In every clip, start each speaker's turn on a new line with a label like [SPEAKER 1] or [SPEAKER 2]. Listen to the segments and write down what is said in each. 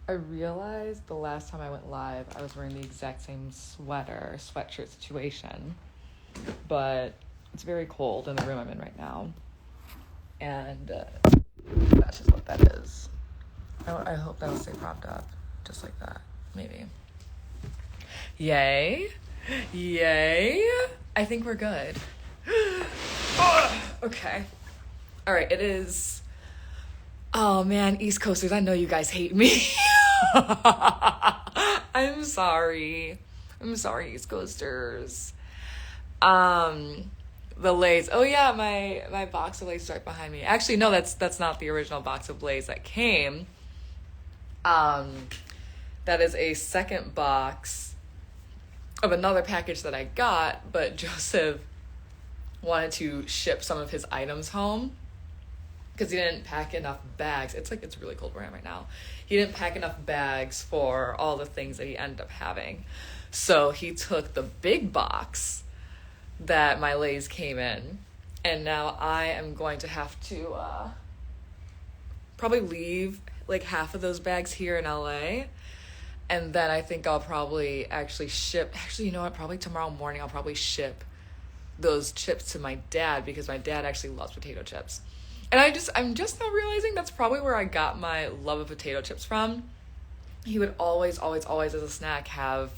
[SPEAKER 1] I realized the last time I went live, I was wearing the exact same sweatshirt situation, but it's very cold in the room I'm in right now, and that's just what that is. I hope that'll stay propped up, just like that, maybe. Yay! I think we're good. Okay. All right, it is... Oh man, East Coasters, I know you guys hate me. I'm sorry, East Coasters. The Lay's. Oh yeah, my box of Lay's is right behind me. Actually, no, that's not the original box of Lay's that came. That is a second box of another package that I got, but Joseph wanted to ship some of his items home because he didn't pack enough bags. It's really cold where I am right now. He didn't pack enough bags for all the things that he ended up having. So he took the big box that my Lay's came in, and now I am going to have to probably leave like half of those bags here in LA, and then I think I'll probably actually you know what, probably tomorrow morning I'll probably ship those chips to my dad, because my dad actually loves potato chips. And I'm just now realizing that's probably where I got my love of potato chips from. He would always as a snack have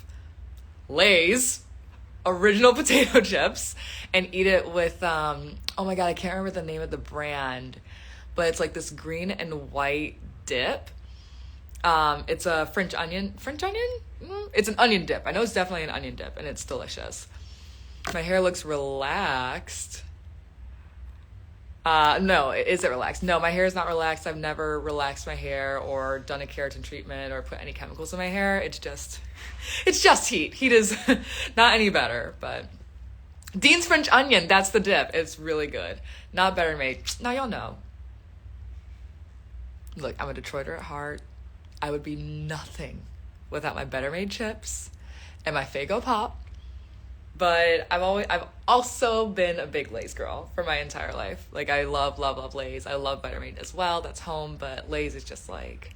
[SPEAKER 1] Lay's original potato chips and eat it with oh my god, I can't remember the name of the brand, but it's like this green and white dip. It's a French onion. It's an onion dip. I know it's definitely an onion dip, and it's delicious. My hair looks relaxed. No, is it relaxed? No, my hair is not relaxed. I've never relaxed my hair or done a keratin treatment or put any chemicals in my hair. It's just heat. Heat is not any better, but Dean's French onion, that's the dip. It's really good. Not Better Made. Now y'all know. Look, I'm a Detroiter at heart. I would be nothing without my Better Made chips and my Faygo Pop. But I've also been a big Lay's girl for my entire life. Like, I love Lay's. I love Better Made as well. That's home, but Lay's is just like,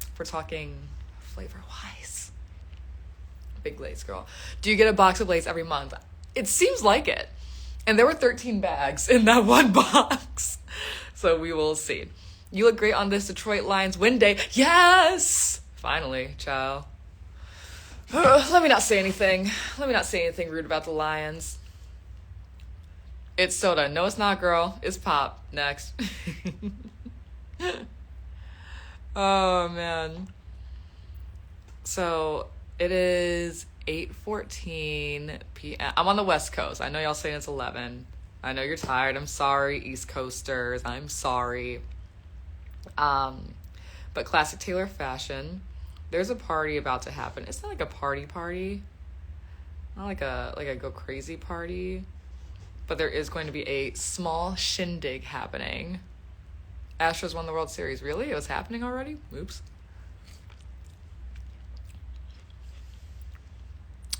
[SPEAKER 1] if we're talking flavor-wise, big Lay's girl. Do you get a box of Lay's every month? It seems like it. And there were 13 bags in that one box. So we will see. You look great on this Detroit Lions win day. Yes! Finally, child. Let me not say anything rude about the Lions. It's soda. No, it's not, girl. It's pop. Next. Oh, man. So, it is 8:14 p.m. I'm on the West Coast. I know y'all saying it's 11. I know you're tired. I'm sorry, East Coasters. I'm sorry. But classic Taylor fashion. There's a party about to happen. It's not like a party. Not like a go crazy party. But there is going to be a small shindig happening. Astros won the World Series. Really? It was happening already? Oops.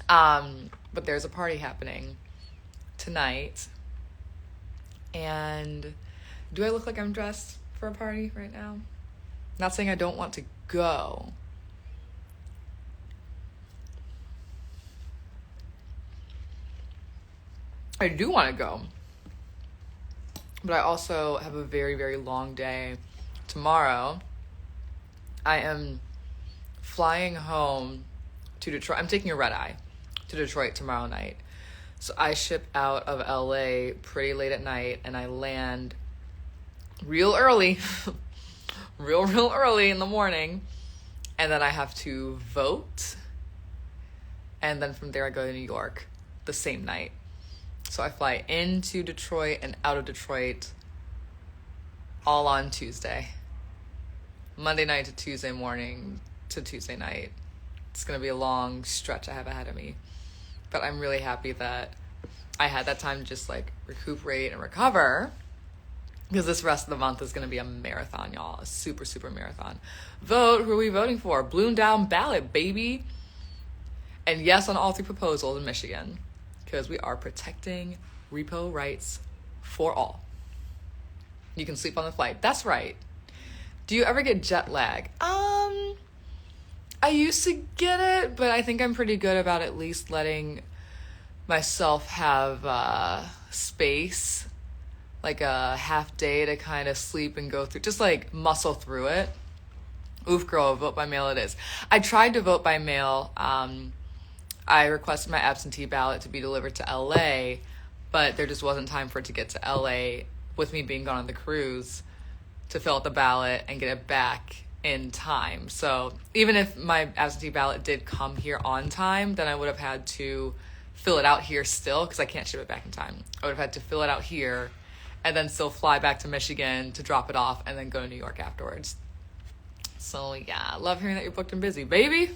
[SPEAKER 1] But there's a party happening tonight. And do I look like I'm dressed for a party right now? Not saying I don't want to go. I do want to go. But I also have a very, very long day tomorrow. I am flying home to Detroit. I'm taking a red eye to Detroit tomorrow night. So I ship out of LA pretty late at night, and I land real early, real early in the morning. And then I have to vote. And then from there I go to New York the same night. So I fly into Detroit and out of Detroit all on Tuesday. Monday night to Tuesday morning to Tuesday night. It's going to be a long stretch I have ahead of me. But I'm really happy that I had that time to just like recuperate and recover. Because this rest of the month is going to be a marathon, y'all. A super, super marathon. Vote. Who are we voting for? Balloon down ballot, baby. And yes on all 3 proposals in Michigan. Because we are protecting repo rights for all. You can sleep on the flight. That's right. Do you ever get jet lag? I used to get it, but I think I'm pretty good about at least letting myself have space, like a half day to kind of sleep and go through, just like muscle through it. Oof, girl, vote by mail it is. I tried to vote by mail. I requested my absentee ballot to be delivered to LA, but there just wasn't time for it to get to LA with me being gone on the cruise to fill out the ballot and get it back in time. So even if my absentee ballot did come here on time, then I would have had to fill it out here still because I can't ship it back in time. I would have had to fill it out here and then still fly back to Michigan to drop it off and then go to New York afterwards. So yeah, I love hearing that you're booked and busy, baby.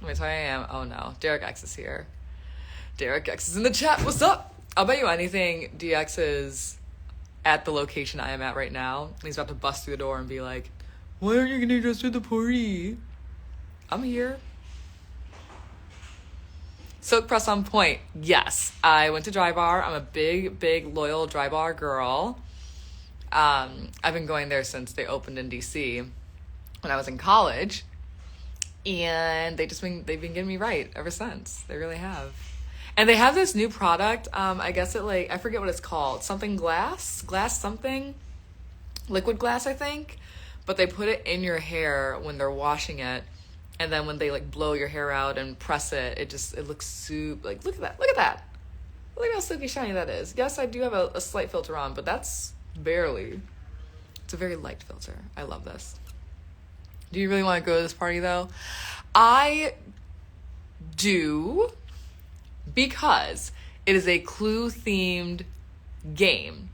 [SPEAKER 1] Let me tell you I am. Oh no, Derek X is here. Derek X is in the chat. What's up? I'll bet you anything DX is at the location I am at right now. He's about to bust through the door and be like, why aren't you gonna dress for the party? I'm here. Silk press on point. Yes, I went to Dry Bar. I'm a big loyal Dry Bar girl. I've been going there since they opened in DC when I was in college, and they've been getting me right ever since. They really have. And they have this new product. I guess I forget what it's called. Something glass something, liquid glass, I think. But they put it in your hair when they're washing it, and then when they like blow your hair out and press it, it looks super, like, look at that. Look at how silky shiny that is. Yes, I do have a slight filter on, but that's barely. It's a very light filter. I love this. Do you really want to go to this party though? I do, because it is a Clue themed game,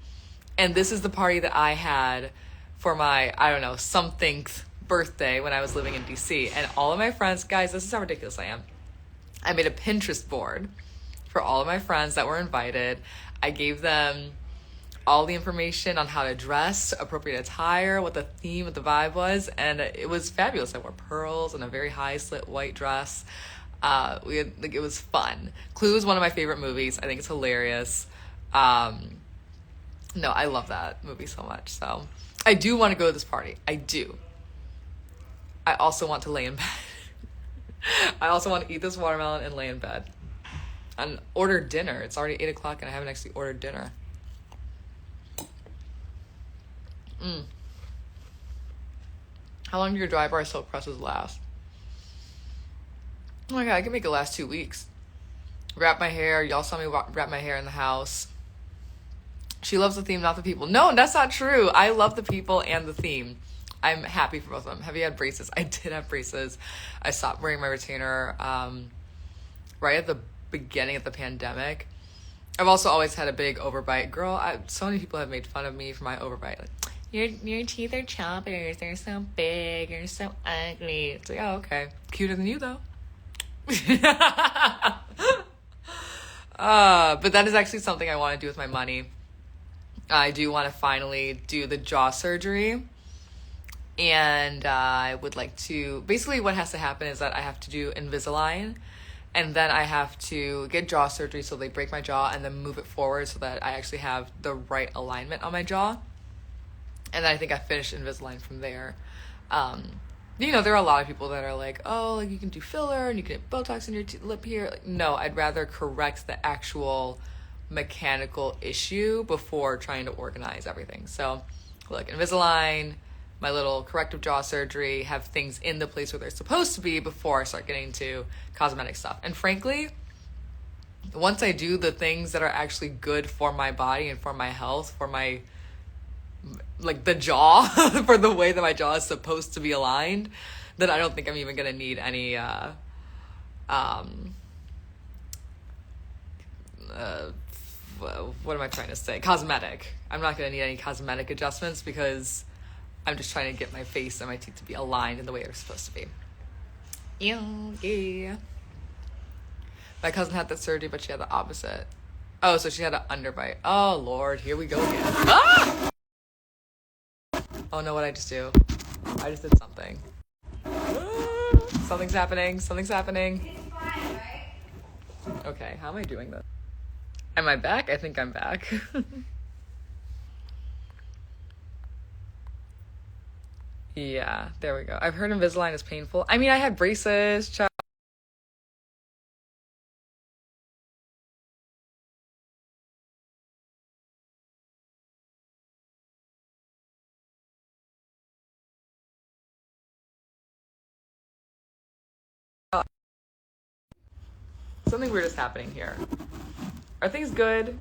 [SPEAKER 1] and this is the party that I had for my, I don't know, somethingth birthday when I was living in DC. And all of my friends, guys, this is how ridiculous I am. I made a Pinterest board for all of my friends that were invited. I gave them all the information on how to dress, appropriate attire, what the theme, what the vibe was, and it was fabulous. I wore pearls and a very high slit white dress. It was fun. Clue is one of my favorite movies. I think it's hilarious. No, I love that movie so much. So I do want to go to this party. I do. I also want to lay in bed. I also want to eat this watermelon and lay in bed and order dinner. It's already 8:00 and I haven't actually ordered dinner. How long do your Dry Bar silk presses last? Oh my god, I can make it last 2 weeks. Wrap my hair. Y'all saw me wrap my hair in the house. She loves the theme, not the people. No, that's not true. I love the people and the theme. I'm happy for both of them. Have you had braces? I did have braces. I stopped wearing my retainer right at the beginning of the pandemic. I've also always had a big overbite. Girl, so many people have made fun of me for my overbite. Like, your teeth are choppers. They're so big. You're so ugly. It's like, oh, okay. Cuter than you, though. But that is actually something I want to do with my money. I do want to finally do the jaw surgery. And I would like to, basically what has to happen is that I have to do Invisalign, and then I have to get jaw surgery so they break my jaw and then move it forward so that I actually have the right alignment on my jaw. And then I think I finish Invisalign from there. You know, there are a lot of people that are like, oh, like you can do filler and you can get Botox in your lip here. Like, no, I'd rather correct the actual mechanical issue before trying to organize everything. So look, Invisalign, my little corrective jaw surgery, have things in the place where they're supposed to be before I start getting to cosmetic stuff. And frankly, once I do the things that are actually good for my body and for my health, for my, like, the jaw, for the way that my jaw is supposed to be aligned, then I don't think I'm even gonna need any what am I trying to say? Cosmetic. I'm not gonna need any cosmetic adjustments because I'm just trying to get my face and my teeth to be aligned in the way they're supposed to be. Yeah. My cousin had that surgery, but she had the opposite. Oh, so she had an underbite. Oh, Lord, here we go again. Ah! Oh, no, what'd I just do? I just did something. Something's happening.
[SPEAKER 2] It's fine, right?
[SPEAKER 1] Okay, how am I doing this? Am I back? I think I'm back. Yeah, there we go. I've heard Invisalign is painful. I mean, I had braces. Something weird is happening here. Are things good?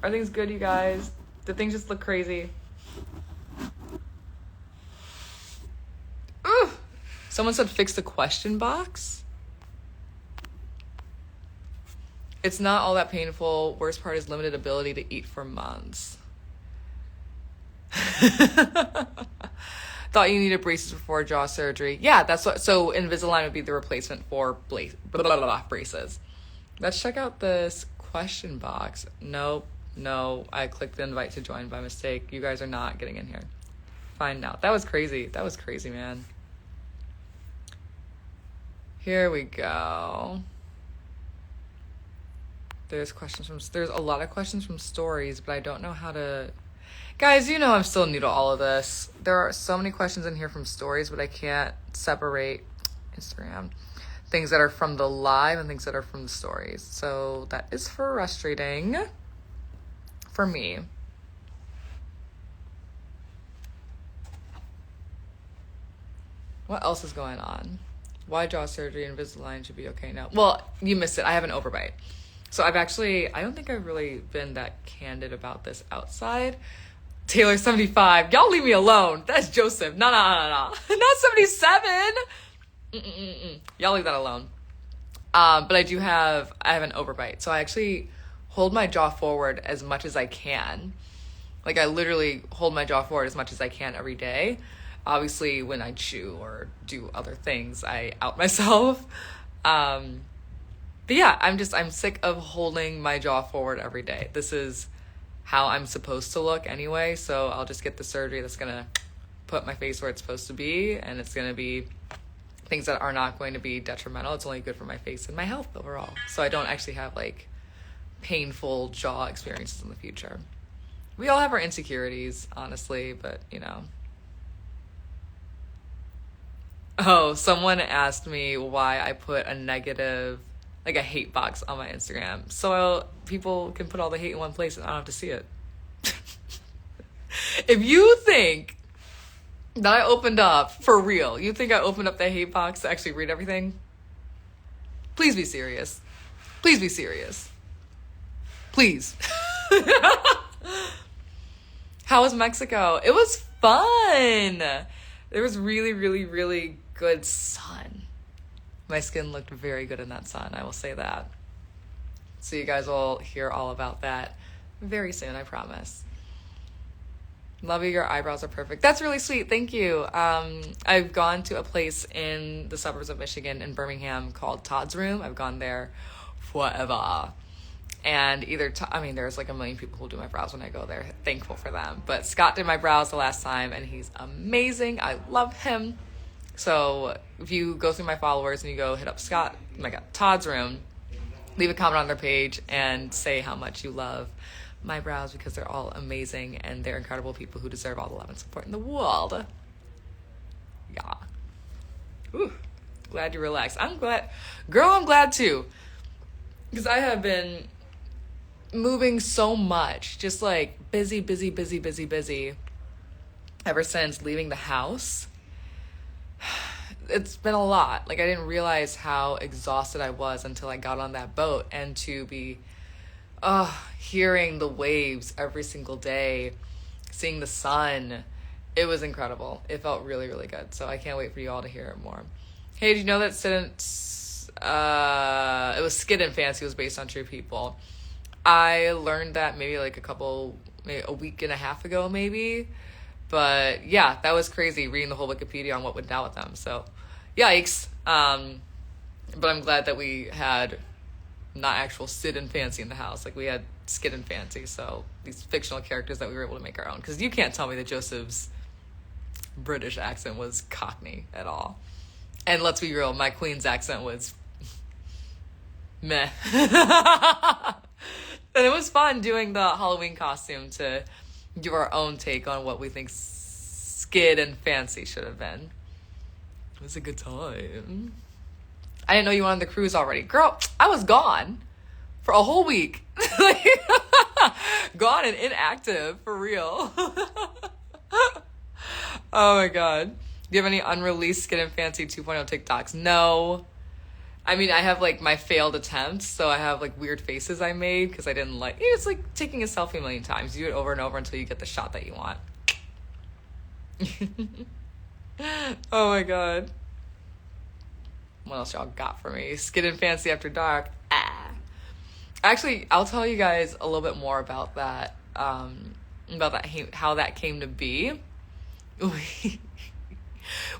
[SPEAKER 1] Are things good, you guys? Do things just look crazy? Ugh. Someone said fix the question box. It's not all that painful. Worst part is limited ability to eat for months. Thought you needed braces before jaw surgery. Yeah, that's what. So Invisalign would be the replacement for braces. Let's check out this question box. Nope, no. I clicked the invite to join by mistake. You guys are not getting in here. Fine now. That was crazy. That was crazy, man. Here we go. There's a lot of questions from stories, but I don't know how to. Guys, you know I'm still new to all of this. There are so many questions in here from stories, but I can't separate Instagram. Things that are from the live and things that are from the stories. So that is frustrating for me. What else is going on? Why jaw surgery and Invisalign should be okay now? Well, you missed it. I have an overbite. So I don't think I've really been that candid about this outside. Taylor 75. Y'all leave me alone. That's Joseph. No. Not 77. Y'all leave that alone. But I have an overbite. So I actually hold my jaw forward as much as I can. Like I literally hold my jaw forward as much as I can every day. Obviously when I chew or do other things, I out myself. But yeah, I'm sick of holding my jaw forward every day. This is how I'm supposed to look anyway, so I'll just get the surgery that's gonna put my face where it's supposed to be, and it's gonna be things that are not going to be detrimental. It's only good for my face and my health overall. So I don't actually have like painful jaw experiences in the future. We all have our insecurities, honestly, but you know. Oh, someone asked me why I put a negative, like a hate box on my Instagram. So people can put all the hate in one place and I don't have to see it. If you think that I opened up, for real, you think I opened up the hate box to actually read everything? Please be serious. Please be serious. Please. How was Mexico? It was fun. There was really, really, really good sun. My skin looked very good in that sun, I will say that. So you guys will hear all about that very soon, I promise. Love you, your eyebrows are perfect. That's really sweet, thank you. I've gone to a place in the suburbs of Michigan in Birmingham called Todd's Room. I've gone there forever. And there's like a million people who do my brows when I go there. Thankful for them. But Scott did my brows the last time and he's amazing. I love him. So if you go through my followers and you go hit up Todd's Room, leave a comment on their page and say how much you love my brows because they're all amazing and they're incredible people who deserve all the love and support in the world. Yeah. Ooh, glad you relaxed. I'm glad. Girl, I'm glad too. Because I have been moving so much, just like busy ever since leaving the house. It's been a lot. Like I didn't realize how exhausted I was until I got on that boat, and to be hearing the waves every single day, seeing the sun, it was incredible. It felt really, really good. So I can't wait for you all to hear it more. Hey, did you know that it was Skid and Fancy was based on true people? I learned that maybe a week and a half ago, maybe. But yeah, that was crazy reading the whole Wikipedia on what went down with them. So, yikes. But I'm glad that we had not actual Sid and Fancy in the house. Like we had Skid and Fancy. So these fictional characters that we were able to make our own. Because you can't tell me that Joseph's British accent was Cockney at all. And let's be real, my Queen's accent was meh. And it was fun doing the Halloween costume to give our own take on what we think Skid and Fancy should have been. It was a good time. I didn't know you went on the cruise already. Girl, I was gone for a whole week. Gone and inactive, for real. Oh my god. Do you have any unreleased Skid and Fancy 2.0 TikToks? No. I mean, I have like my failed attempts, so I have like weird faces I made because I didn't like. It's like taking a selfie a million times. You do it over and over until you get the shot that you want. Oh my god. What else y'all got for me? Skid and Fancy After Dark. Actually, I'll tell you guys a little bit more about that. How that came to be.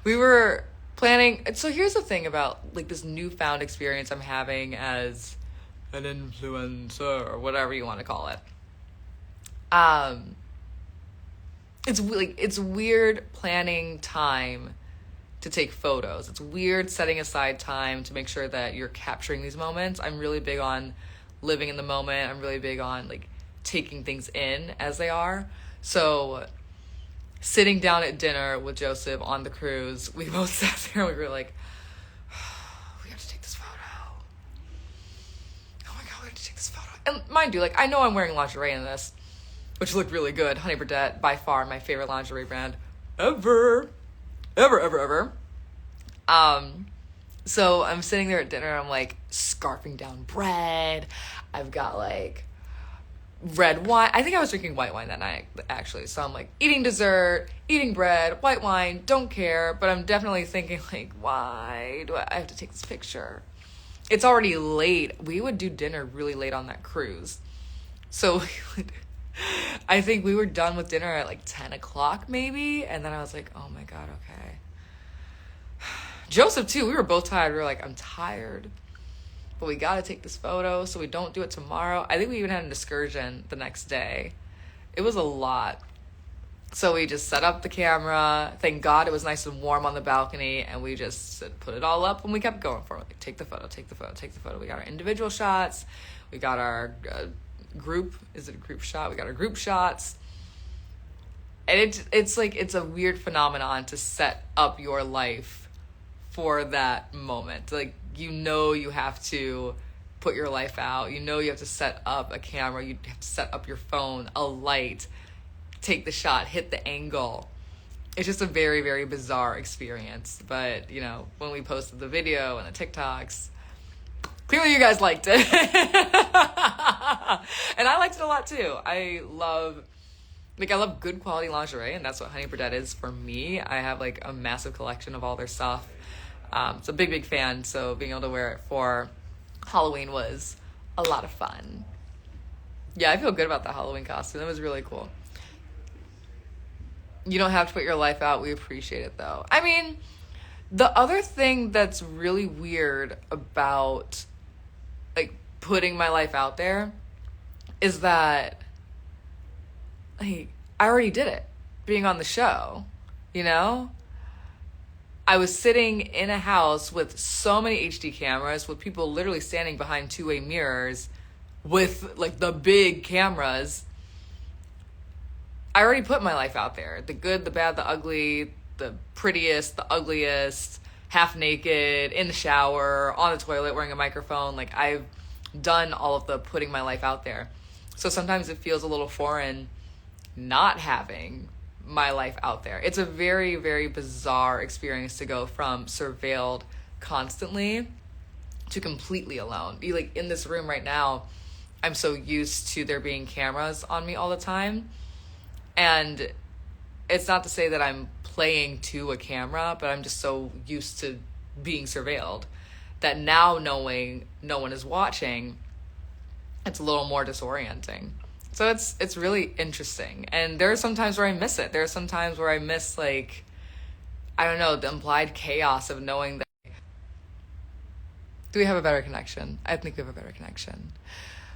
[SPEAKER 1] We were planning. So here's the thing about like this newfound experience I'm having as an influencer or whatever you want to call it. It's weird planning time to take photos. It's weird setting aside time to make sure that you're capturing these moments. I'm really big on living in the moment. I'm really big on like taking things in as they are. So sitting down at dinner with Joseph on the cruise, we both sat there and we were like, we have to take this photo. Oh my god, we have to take this photo. And mind you, like I know I'm wearing lingerie in this, which looked really good. Honey Burdette, by far my favorite lingerie brand ever. So I'm sitting there at dinner, I'm like scarfing down bread. I've got like red wine. I think I was drinking white wine that night, actually. So I'm like eating dessert, eating bread, white wine, don't care. But I'm definitely thinking like, why do I have to take this picture? It's already late. We would do dinner really late on that cruise. So I think we were done with dinner at like 10 o'clock maybe. And then I was like, oh my god, okay. Joseph too, we were both tired. We were like, I'm tired, but we gotta take this photo so we don't do it tomorrow. I think we even had an excursion the next day. It was a lot. So we just set up the camera. Thank God it was nice and warm on the balcony, and we just put it all up and we kept going for it. Like, take the photo. We got our individual shots. We got our group. Is it a group shot? We got our group shots. And it's like, it's a weird phenomenon to set up your life for that moment. Like, you have to put your life out. You have to set up a camera. You have to set up your phone, a light, take the shot, hit the angle. It's just a very, very bizarre experience. But, when we posted the video and the TikToks, clearly you guys liked it. And I liked it a lot too. I love good quality lingerie, and that's what Honey Burdette is for me. I have like a massive collection of all their stuff. So big fan. So being able to wear it for Halloween was a lot of fun. Yeah, I feel good about the Halloween costume. It was really cool. You don't have to put your life out. We appreciate it though. I mean, the other thing that's really weird about like putting my life out there is that like I already did it being on the show, I was sitting in a house with so many HD cameras with people literally standing behind two-way mirrors with like the big cameras. I already put my life out there. The good, the bad, the ugly, the prettiest, the ugliest, half naked, in the shower, on the toilet, wearing a microphone. Like I've done all of the putting my life out there. So sometimes it feels a little foreign not having my life out there. It's a very, very bizarre experience to go from surveilled constantly to completely alone. Be like in this room right now, I'm so used to there being cameras on me all the time. And it's not to say that I'm playing to a camera, but I'm just so used to being surveilled that now knowing no one is watching, it's a little more disorienting. So it's really interesting. And there are some times where I miss it. There are some times where I miss, like, I don't know, the implied chaos of knowing that. Do we have a better connection? I think we have a better connection.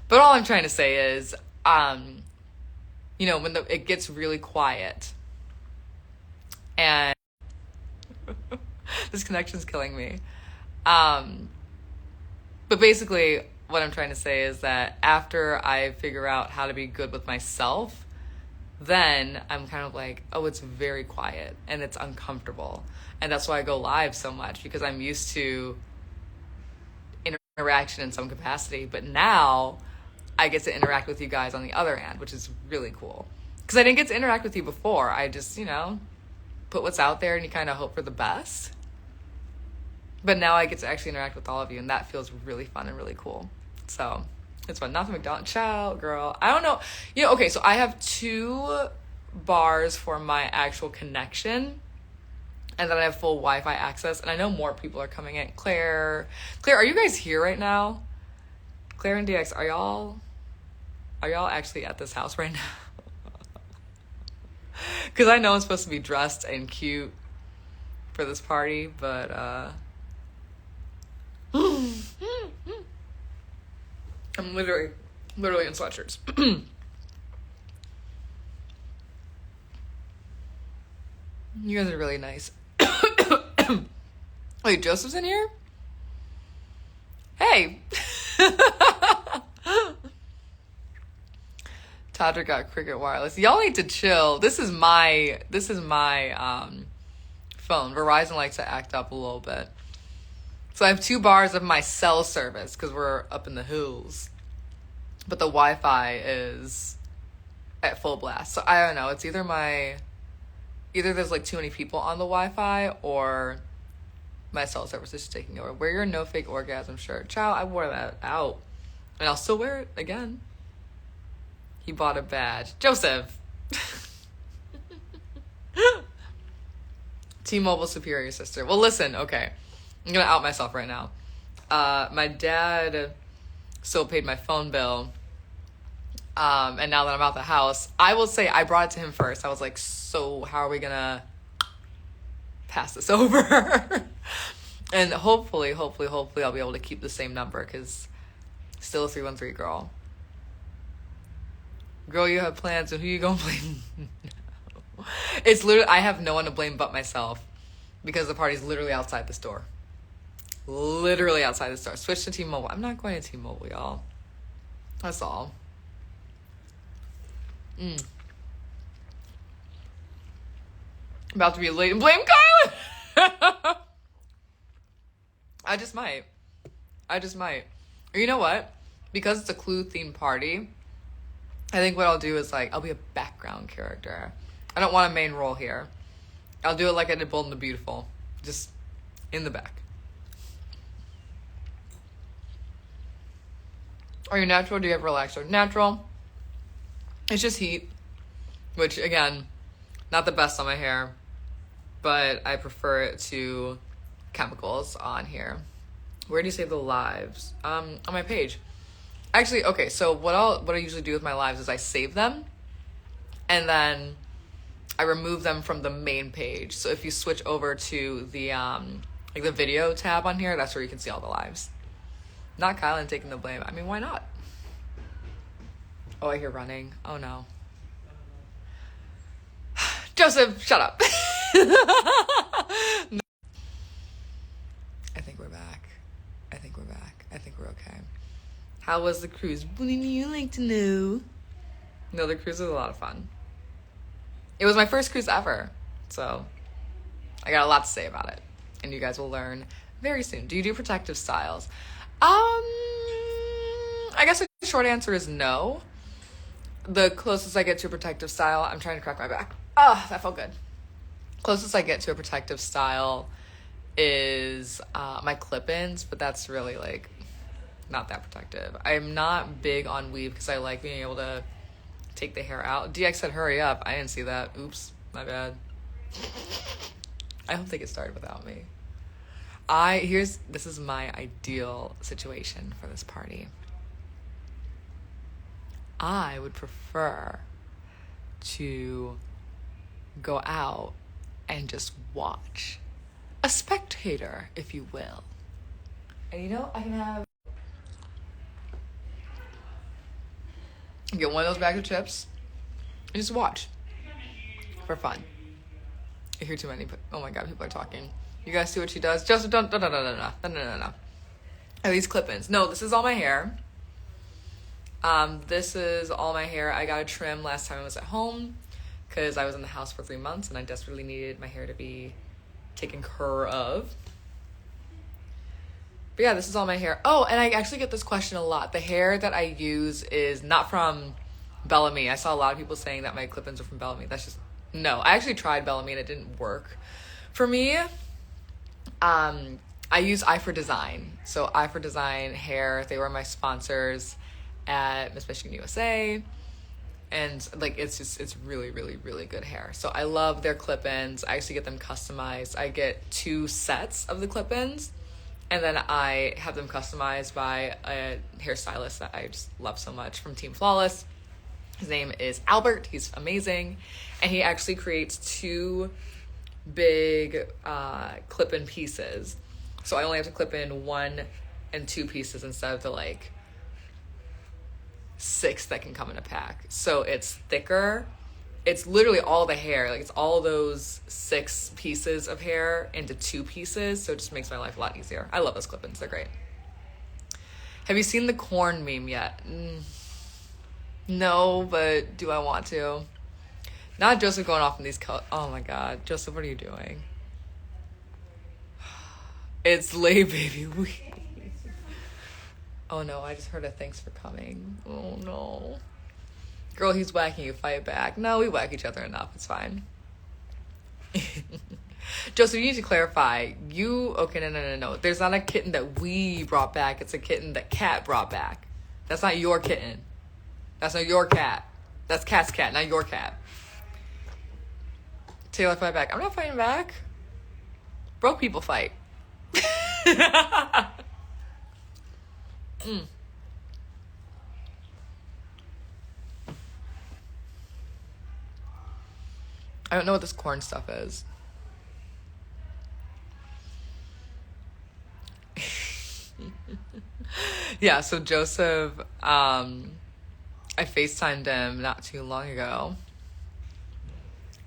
[SPEAKER 1] But all I'm trying to say is, when it gets really quiet and This connection's killing me. But basically, what I'm trying to say is that after I figure out how to be good with myself, then I'm kind of like, oh, it's very quiet and it's uncomfortable. And that's why I go live so much, because I'm used to interaction in some capacity. But now I get to interact with you guys on the other end, which is really cool. Because I didn't get to interact with you before. I just, put what's out there and you kind of hope for the best. But now I get to actually interact with all of you, and that feels really fun and really cool. So it's fun. Not the McDonald's. Ciao, girl. I don't know. Okay, so I have 2 bars for my actual connection, and then I have full Wi-Fi access, and I know more people are coming in. Claire, are you guys here right now? Claire and DX, are y'all actually at this house right now? Because I know I'm supposed to be dressed and cute for this party, but I'm literally in sweatshirts. You guys are really nice. Wait, Joseph's in here? Hey. Tadra got Cricket Wireless. Y'all need to chill. This is my phone. Verizon likes to act up a little bit. So I have 2 bars of my cell service because we're up in the hills. But the Wi-Fi is at full blast. So I don't know. It's either there's like too many people on the Wi-Fi, or my cell service is just taking over. Wear your no fake orgasm shirt. Child, I wore that out. And I'll still wear it again. He bought a badge. Joseph! T-Mobile superior sister. Well, listen, okay. I'm gonna out myself right now. My dad still paid my phone bill. And now that I'm out the house, I will say I brought it to him first. I was like, so how are we gonna pass this over? And hopefully I'll be able to keep the same number, because still a 313 girl. Girl, you have plans, and who you gonna blame? No. It's literally, I have no one to blame but myself, because the party's literally outside the store. Literally outside the store. Switch to T-Mobile. I'm not going to T-Mobile, y'all. That's all. About to be late and blame Kyla. I just might. Or you know what? Because it's a Clue themed party, I think what I'll do is I'll be a background character. I don't want a main role here. I'll do it like I did Bold and the Beautiful. Just in the back. Are you natural or do you have relaxer? Natural. It's just heat. Which, again, not the best on my hair. But I prefer it to chemicals on here. Where do you save the lives? On my page. Actually, okay, so what I usually do with my lives is I save them, and then I remove them from the main page. So if you switch over to the the video tab on here, that's where you can see all the lives. Not Kylan taking the blame. I mean, why not? Oh, I hear running. Oh no. Joseph, shut up. No. I think we're back. I think we're okay. How was the cruise? Wouldn't you like to know? No, the cruise was a lot of fun. It was my first cruise ever, so I got a lot to say about it, and you guys will learn very soon. Do you do protective styles? I guess the short answer is no. The closest I get to a protective style, I'm trying to crack my back. Oh, that felt good. Closest I get to a protective style is my clip-ins, but that's really not that protective. I'm not big on weave because I like being able to take the hair out. DX said hurry up. I didn't see that. Oops, my bad. I hope they get started without me. This is my ideal situation for this party. I would prefer to go out and just watch. A spectator, if you will. And I can have get one of those bags of chips and just watch for fun. I hear too many, oh my god, people are talking. You guys see what she does? Joseph, don't, no. Are these clip-ins? No, this is all my hair. This is all my hair. I got a trim last time I was at home because I was in the house for 3 months and I desperately needed my hair to be taken care of. But yeah, this is all my hair. Oh, and I actually get this question a lot. The hair that I use is not from Bellamy. I saw a lot of people saying that my clip-ins are from Bellamy. That's just, no. I actually tried Bellamy and it didn't work for me. I use Eye for Design. So Eye for Design hair, they were my sponsors at Miss Michigan USA. And like, it's really, really, really good hair. So I love their clip-ins. I actually get them customized. I get 2 sets of the clip-ins. And then I have them customized by a hairstylist that I just love so much from Team Flawless. His name is Albert. He's amazing. And he actually creates 2 big clip-in pieces. So I only have to clip in 1 and 2 pieces instead of the like 6 that can come in a pack. So it's thicker. It's literally all the hair. Like, it's all those 6 pieces of hair into 2 pieces. So it just makes my life a lot easier. I love those clip-ins. They're great. Have you seen the corn meme yet? No, but do I want to? Not Joseph going off in these oh my God. Joseph, what are you doing? It's late, baby. Oh no, I just heard a thanks for coming. Oh no. Girl, he's whacking you, fight back. No, we whack each other enough. It's fine. Joseph, you need to clarify. Okay, no. There's not a kitten that we brought back. It's a kitten that Cat brought back. That's not your kitten. That's not your cat. That's Cat's cat, not your cat. Taylor, fight back. I'm not fighting back. Broke people fight. I don't know what this corn stuff is. Yeah, so Joseph, I FaceTimed him not too long ago.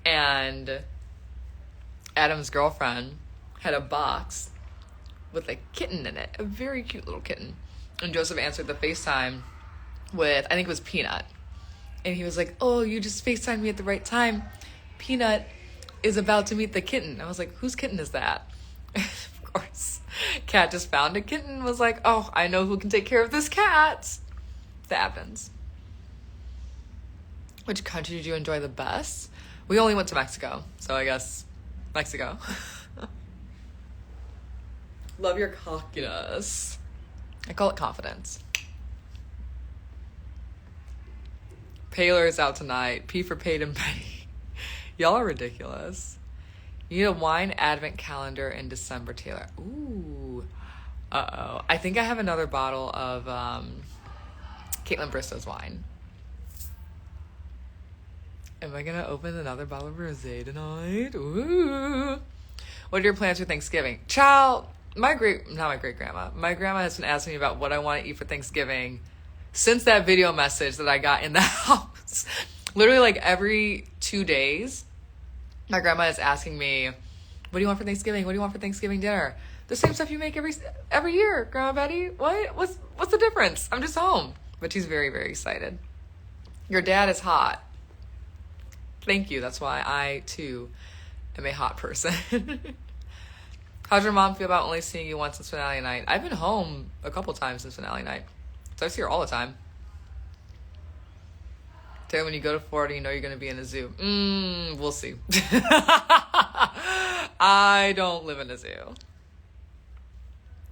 [SPEAKER 1] And Adam's girlfriend had a box with a kitten in it, a very cute little kitten. And Joseph answered the FaceTime with, I think it was Peanut. And he was like, oh, you just FaceTimed me at the right time. Peanut is about to meet the kitten. I was like, whose kitten is that? Of course, Cat just found a kitten, was like, oh, I know who can take care of this cat. That happens. Which country did you enjoy the best? We only went to Mexico, so I guess Mexico. Love your cockiness. I call it confidence. Paler is out tonight. P for Paid and Betty. Y'all are ridiculous. You need a wine advent calendar in December, Taylor. Ooh. Uh-oh. I think I have another bottle of Caitlin Bristow's wine. Am I gonna open another bottle of rosé tonight? Ooh. What are your plans for Thanksgiving? Child, not my great-grandma. My grandma has been asking me about what I want to eat for Thanksgiving since that video message that I got in the house. Literally, like, every 2 days, my grandma is asking me, what do you want for Thanksgiving? What do you want for Thanksgiving dinner? The same stuff you make every year, Grandma Betty. What's the difference? I'm just home. But she's very, very excited. Your dad is hot. Thank you. That's why I, too, am a hot person. How's your mom feel about only seeing you once since finale night? I've been home a couple times since finale night. So I see her all the time. Taylor, when you go to Florida, you know you're going to be in a zoo. We'll see. I don't live in a zoo.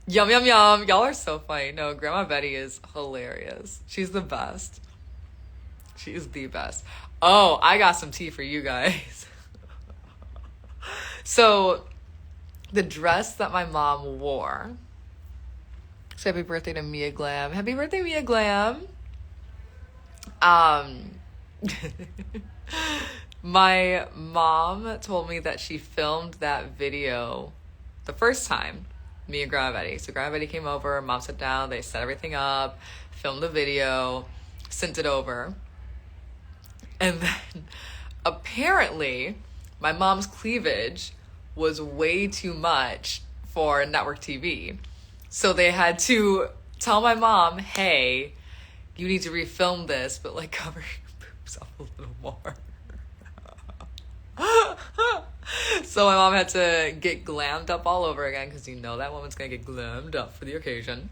[SPEAKER 1] Yum, yum, yum. Y'all are so funny. No, Grandma Betty is hilarious. She's the best. She is the best. Oh, I got some tea for you guys. So, the dress that my mom wore. So happy birthday to Mia Glam. Happy birthday, Mia Glam. My mom told me that she filmed that video the first time, me and Grandma Betty. So Grandma Betty came over, Mom sat down, they set everything up, filmed the video, sent it over. And then apparently my mom's cleavage was way too much for network TV. So they had to tell my mom, hey, you need to refilm this, but like cover your boobs up a little more. So my mom had to get glammed up all over again, because you know that woman's gonna get glammed up for the occasion.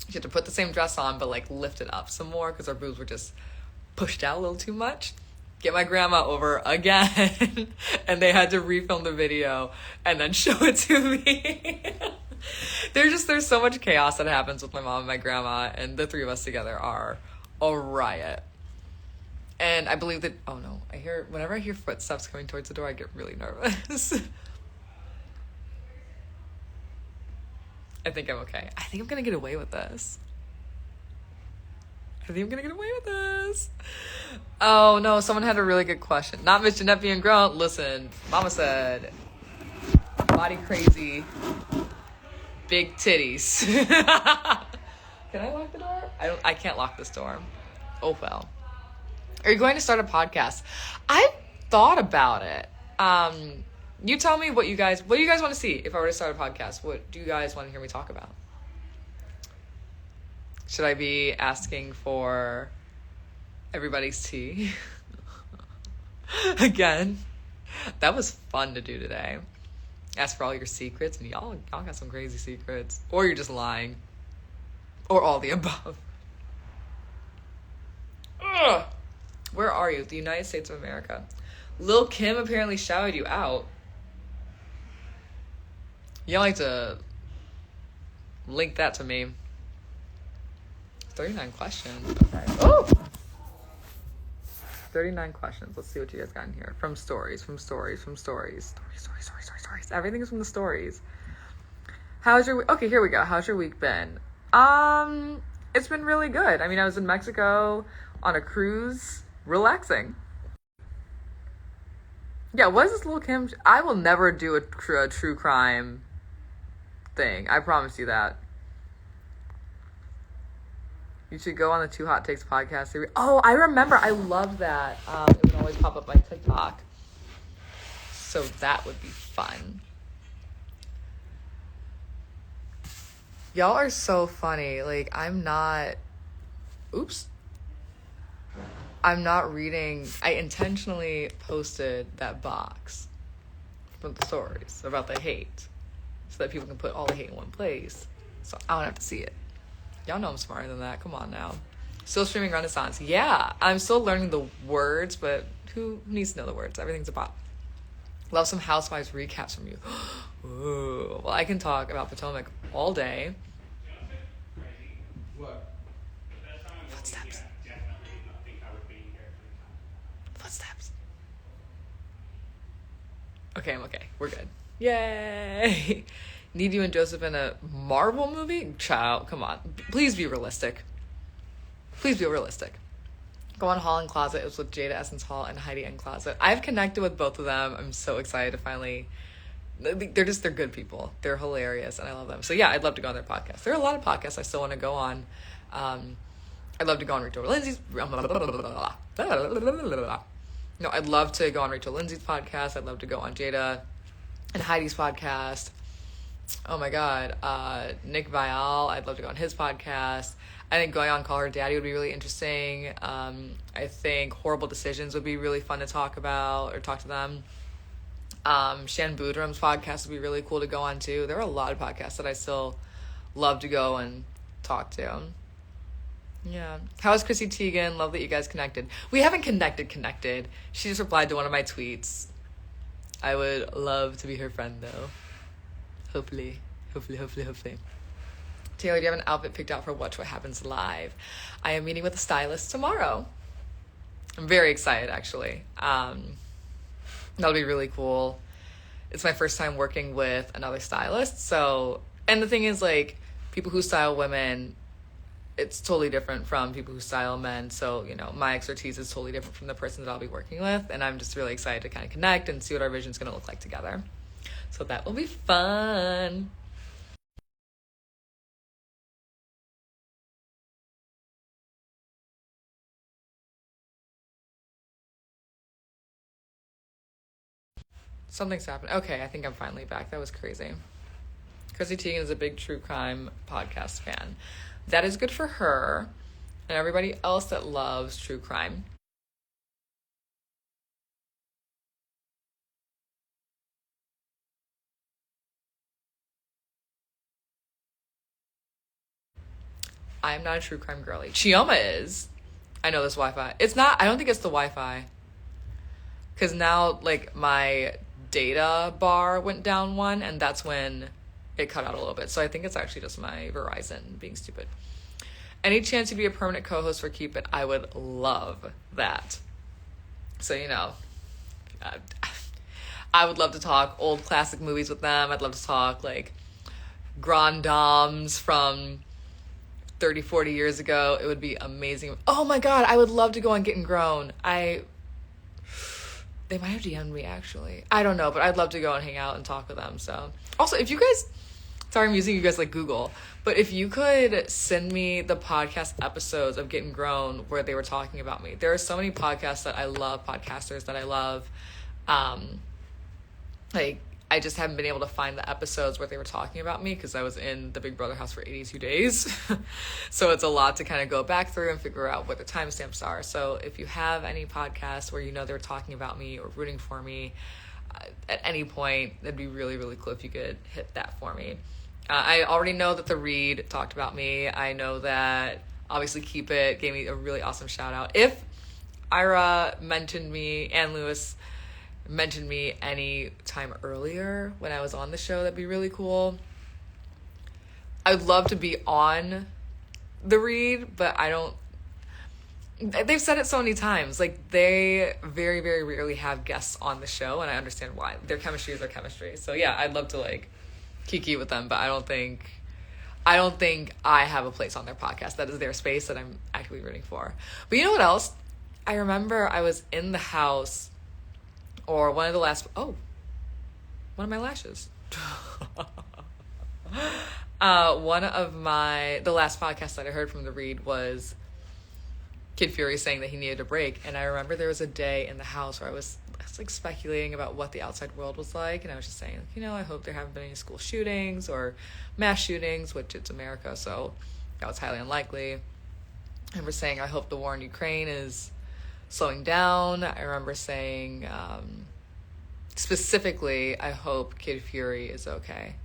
[SPEAKER 1] She had to put the same dress on, but like lift it up some more because her boobs were just pushed out a little too much. Get my grandma over again, and they had to refilm the video and then show it to me. There's so much chaos that happens with my mom and my grandma, and the three of us together are a riot. And I believe that, oh no, whenever I hear footsteps coming towards the door, I get really nervous. I think I'm okay. I think I'm gonna get away with this. Oh no, someone had a really good question. Not Miss Jeanette being grown. Listen, Mama said, body crazy, big titties. Can I lock the door? I can't lock this door. Oh well. Are you going to start a podcast? I've thought about it. You tell me what do you guys want to see if I were to start a podcast? What do you guys want to hear me talk about? Should I be asking for everybody's tea? Again, that was fun to do today. Ask for all your secrets, and y'all got some crazy secrets. Or you're just lying. Or all the above. Ugh. Where are you? The United States of America. Lil' Kim apparently shouted you out. You like to link that to me. 39 questions. Okay. Oh! 39 questions. Let's see what you guys got in here. From stories. Stories. Everything is from the stories. How's your week? Okay, here we go. How's your week been? It's been really good. I mean, I was in Mexico on a cruise, relaxing. Yeah, what is this Lil' Kim? I will never do a true crime thing. I promise you that. You should go on the Two Hot Takes podcast series. Oh, I remember. I loved that. It would always pop up my TikTok. So that would be fun. Y'all are so funny. Like, I'm not reading. I intentionally posted that box from the stories about the hate so that people can put all the hate in one place. So I don't have to see it. Y'all know I'm smarter than that. Come on now. Still streaming Renaissance. Yeah, I'm still learning the words, but who needs to know the words? Everything's a bop. Love some Housewives recaps from you. Ooh. Well, I can talk about Potomac all day.
[SPEAKER 3] What?
[SPEAKER 1] Footsteps. Okay, I'm okay. We're good. Yay! Need you and Joseph in a Marvel movie? Child, come on. Please be realistic. Go on Hall and Closet. It was with Jada Essence Hall and Heidi N Closet. I've connected with both of them. I'm so excited to finally... They're good people. They're hilarious, and I love them. So yeah, I'd love to go on their podcast. There are a lot of podcasts I still want to go on. I'd love to go on Rachel Lindsay's... No, I'd love to go on Rachel Lindsay's podcast. I'd love to go on Jada and Heidi's podcast. Oh my God. Nick Vial, I'd love to go on his podcast. I think going on Call Her Daddy would be really interesting. I think Horrible Decisions would be really fun to talk about or talk to them. Shan Boodram's podcast would be really cool to go on too. There are a lot of podcasts that I still love to go and talk to. Yeah. How's Chrissy Teigen? Love that you guys connected. We haven't connected. She just replied to one of my tweets. I would love to be her friend though. Hopefully. Taylor, do you have an outfit picked out for Watch What Happens Live? I am meeting with a stylist tomorrow. I'm very excited, actually. That'll be really cool. It's my first time working with another stylist. So, and the thing is, like, people who style women, it's totally different from people who style men. So, you know, my expertise is totally different from the person that I'll be working with. And I'm just really excited to kind of connect and see what our vision's going to look like together. So that will be fun. Something's happened. Okay, I think I'm finally back. That was crazy. Chrissy Teigen is a big true crime podcast fan. That is good for her and everybody else that loves true crime. I am not a true crime girly. Chioma is. I know this Wi-Fi. It's not. I don't think it's the Wi-Fi. Because now, like, my data bar went down one, and that's when it cut out a little bit. So I think it's actually just my Verizon being stupid. Any chance you'd be a permanent co-host for Keep It? I would love that. So, you know, I would love to talk old classic movies with them. I'd love to talk, like, grand dames from 30, 40 years ago. It would be amazing. Oh my God, I would love to go on Getting Grown. They might have DM'd me, actually. I don't know, but I'd love to go and hang out and talk with them. So, also, if you guys, sorry I'm using you guys like Google, but if you could send me the podcast episodes of Getting Grown where they were talking about me. There are so many podcasts that I love, podcasters that I love. Like, I just haven't been able to find the episodes where they were talking about me because I was in the Big Brother house for 82 days. So it's a lot to kind of go back through and figure out what the timestamps are. So if you have any podcasts where you know they're talking about me or rooting for me at any point, that'd be really, really cool if you could hit that for me. I already know that The Read talked about me. I know that obviously Keep It gave me a really awesome shout out. If Ira mentioned me and Lewis mentioned me any time earlier when I was on the show, that'd be really cool. I'd love to be on The Read, but they've said it so many times. Like, they very, very rarely have guests on the show, and I understand why. Their chemistry is their chemistry. So yeah, I'd love to like kiki with them, but I don't think I have a place on their podcast. That is their space that I'm actively rooting for. But you know what else? I remember I was in the house, or one of my lashes. The last podcast that I heard from The Read was Kid Fury saying that he needed a break. And I remember there was a day in the house where I was like speculating about what the outside world was like. And I was just saying, you know, I hope there haven't been any school shootings or mass shootings, which it's America, so that was highly unlikely. I remember saying, I hope the war in Ukraine is slowing down. I remember saying, specifically, I hope Kid Fury is okay.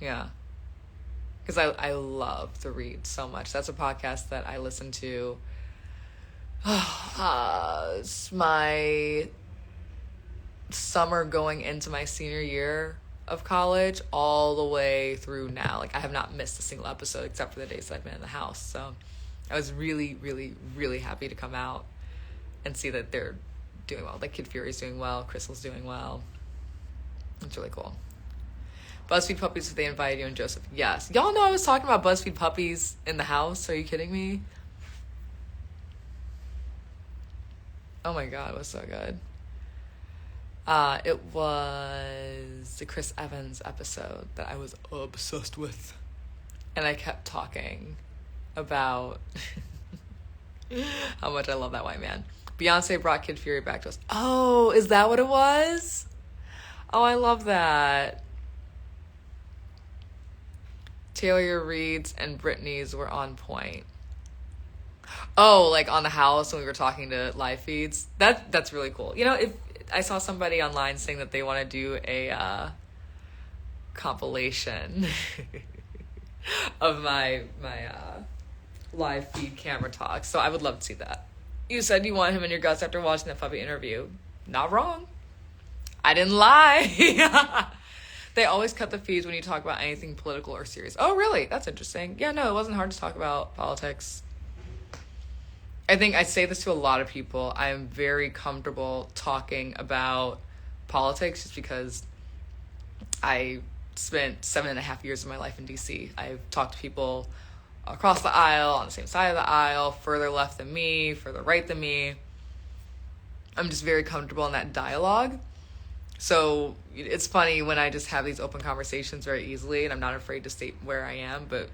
[SPEAKER 1] Yeah. Because I love The Read so much. That's a podcast that I listen to. It's my summer going into my senior year of college all the way through now. Like, I have not missed a single episode except for the days that I've been in the house. So I was really, really, really happy to come out and see that they're doing well. Like, Kid Fury's doing well. Crystal's doing well. It's really cool. BuzzFeed Puppies, if they invited you and Joseph. Yes. Y'all know I was talking about BuzzFeed Puppies in the house. Are you kidding me? Oh my God, it was so good. It was the Chris Evans episode that I was obsessed with. And I kept talking about how much I love that white man. Beyonce brought Kid Fury back to us. Oh, is that what it was? Oh, I love that. Taylor Reed's and Britney's were on point. Oh, like on the house when we were talking to live feeds. That's really cool. You know, if I saw somebody online saying that they want to do a compilation of my live feed camera talk. So I would love to see that. You said you want him in your guts after watching that puppy interview. Not wrong. I didn't lie. They always cut the feeds when you talk about anything political or serious. Oh, really? That's interesting. Yeah, no, it wasn't hard to talk about politics. I think I say this to a lot of people. I am very comfortable talking about politics just because I spent 7.5 years of my life in DC. I've talked to people across the aisle, on the same side of the aisle, further left than me, further right than me. I'm just very comfortable in that dialogue. So it's funny when I just have these open conversations very easily, and I'm not afraid to state where I am, but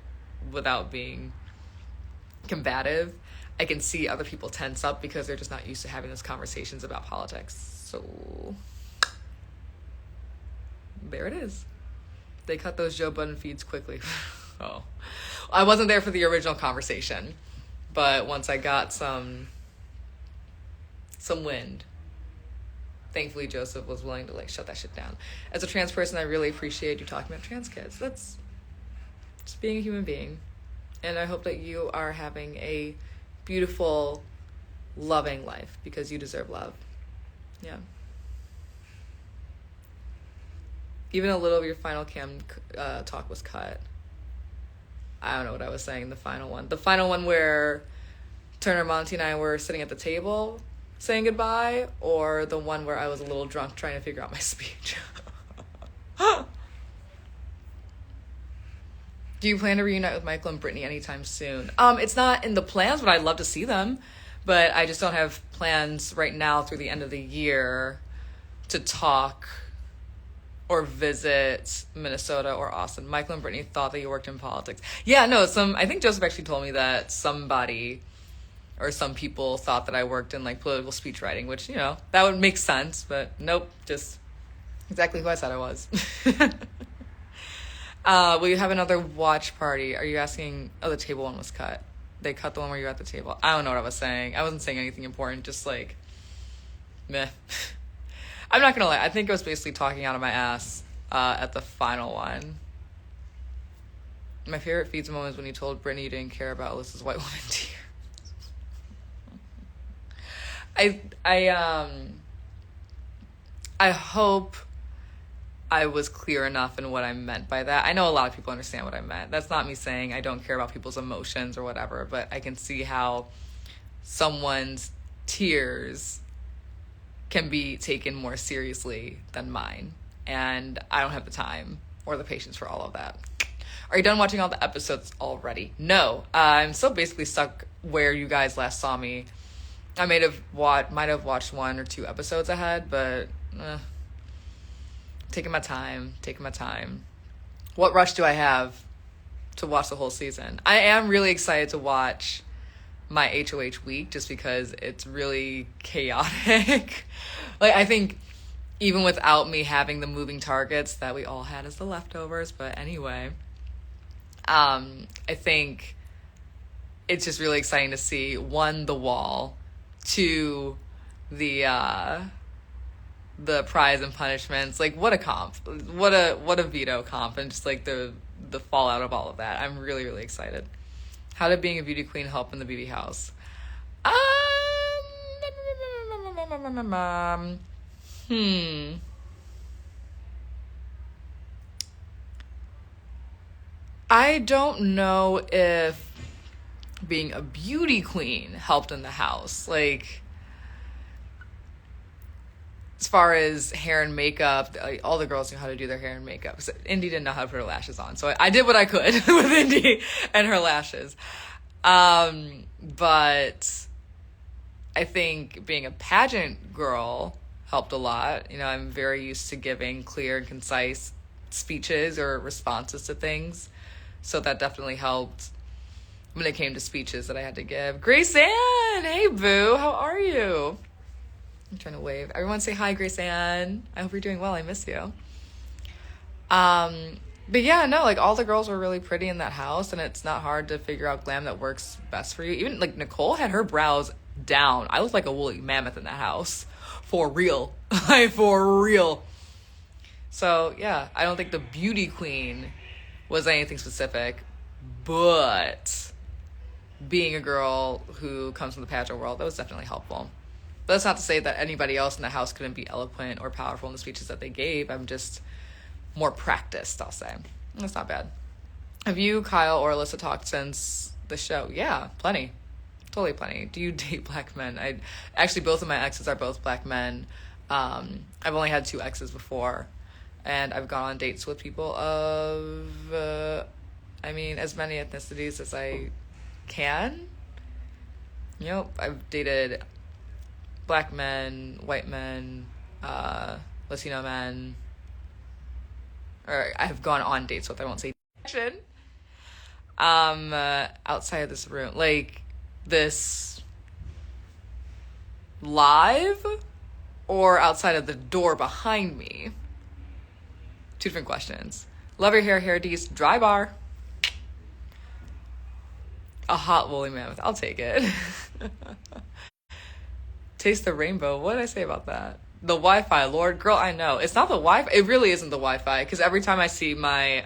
[SPEAKER 1] without being combative. I can see other people tense up because they're just not used to having those conversations about politics. So there it is. They cut those Joe Budden feeds quickly. Oh, I wasn't there for the original conversation, but once I got some wind, thankfully Joseph was willing to like shut that shit down. As a trans person, I really appreciate you talking about trans kids. That's just being a human being. And I hope that you are having a beautiful, loving life because you deserve love. Yeah. Even a little of your final cam talk was cut. I don't know what I was saying, the final one. The final one where Turner, Monty, and I were sitting at the table saying goodbye, or the one where I was a little drunk trying to figure out my speech. Do you plan to reunite with Michael and Brittany anytime soon? It's not in the plans, but I'd love to see them. But I just don't have plans right now through the end of the year to talk or visit Minnesota or Austin. Michael and Brittany thought that you worked in politics. Yeah, no, I think Joseph actually told me that somebody or some people thought that I worked in like political speech writing, which, you know, that would make sense, but nope, just exactly who I said I was. Will you have another watch party? Are you asking? Oh, the table one was cut. They cut the one where you were at the table. I don't know what I was saying. I wasn't saying anything important, just like, meh. I'm not gonna lie. I think I was basically talking out of my ass at the final one. My favorite feeds moment is when you told Brittany you didn't care about Alyssa's white woman tear. I hope I was clear enough in what I meant by that. I know a lot of people understand what I meant. That's not me saying I don't care about people's emotions or whatever, but I can see how someone's tears can be taken more seriously than mine. And I don't have the time or the patience for all of that. Are you done watching all the episodes already? No. I'm still basically stuck where you guys last saw me. I might have watched 1 or 2 episodes ahead, but taking my time. What rush do I have to watch the whole season? I am really excited to watch my HOH week just because it's really chaotic. Like, I think even without me having the moving targets that we all had as the leftovers, but anyway, I think it's just really exciting to see, 1, the wall, 2, the prize and punishments. Like, what a comp, what a veto comp, and just like the fallout of all of that. I'm really, really excited. How did being a beauty queen help in the beauty house? I don't know if being a beauty queen helped in the house. Like, as far as hair and makeup, like, all the girls knew how to do their hair and makeup. Indy didn't know how to put her lashes on, so I did what I could with Indy and her lashes. But I think being a pageant girl helped a lot. You know, I'm very used to giving clear and concise speeches or responses to things, so that definitely helped when it came to speeches that I had to give. Grace Ann, hey boo, how are you? I'm trying to wave. Everyone say hi, Grace Ann. I hope you're doing well. I miss you. But yeah, no, like, all the girls were really pretty in that house, and it's not hard to figure out glam that works best for you. Even like Nicole had her brows down. I looked like a woolly mammoth in that house. For real. Like, for real. So yeah, I don't think the beauty queen was anything specific, but being a girl who comes from the pageant world, that was definitely helpful. But that's not to say that anybody else in the house couldn't be eloquent or powerful in the speeches that they gave. I'm just more practiced, I'll say. That's not bad. Have you, Kyle, or Alyssa talked since the show? Yeah, plenty. Totally plenty. Do you date black men? Actually, both of my exes are both black men. I've only had 2 exes before, and I've gone on dates with people of, as many ethnicities as I can. Yep, I've dated black men, white men, Latino men, or I've gone on dates with, I won't say action. Outside of this room, like this live or outside of the door behind me. Two different questions. Love your hair, D's. Dry bar. A hot woolly mammoth. I'll take it. Taste the rainbow. What did I say about that? The Wi-Fi, Lord. Girl, I know. It's not the Wi-Fi. It really isn't the Wi-Fi. Because every time I see my,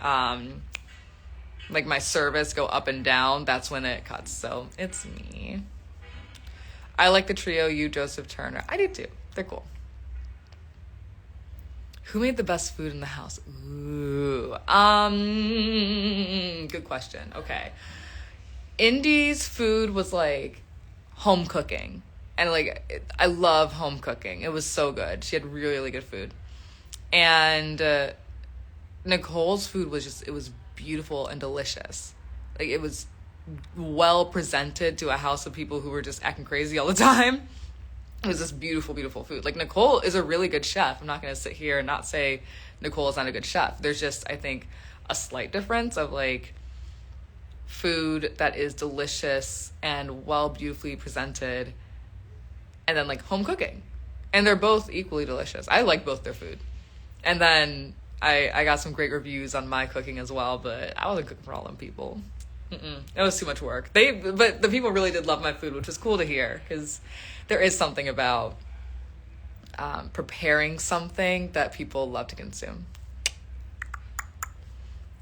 [SPEAKER 1] like my service go up and down, that's when it cuts. So it's me. I like the trio, you, Joseph, Turner. I do too. They're cool. Who made the best food in the house? Ooh. Good question. Okay. Indy's food was like home cooking. And like, I love home cooking. It was so good. She had really, really good food. And Nicole's food was just, it was beautiful and delicious. Like, it was well presented to a house of people who were just acting crazy all the time. It was just beautiful, beautiful food. Like, Nicole is a really good chef. I'm not going to sit here and not say Nicole is not a good chef. There's just, I think, a slight difference of like food that is delicious and well, beautifully presented, and then like home cooking. And they're both equally delicious. I like both their food. And then I got some great reviews on my cooking as well, but I wasn't cooking for all them people. It was too much work. But the people really did love my food, which was cool to hear, because there is something about preparing something that people love to consume.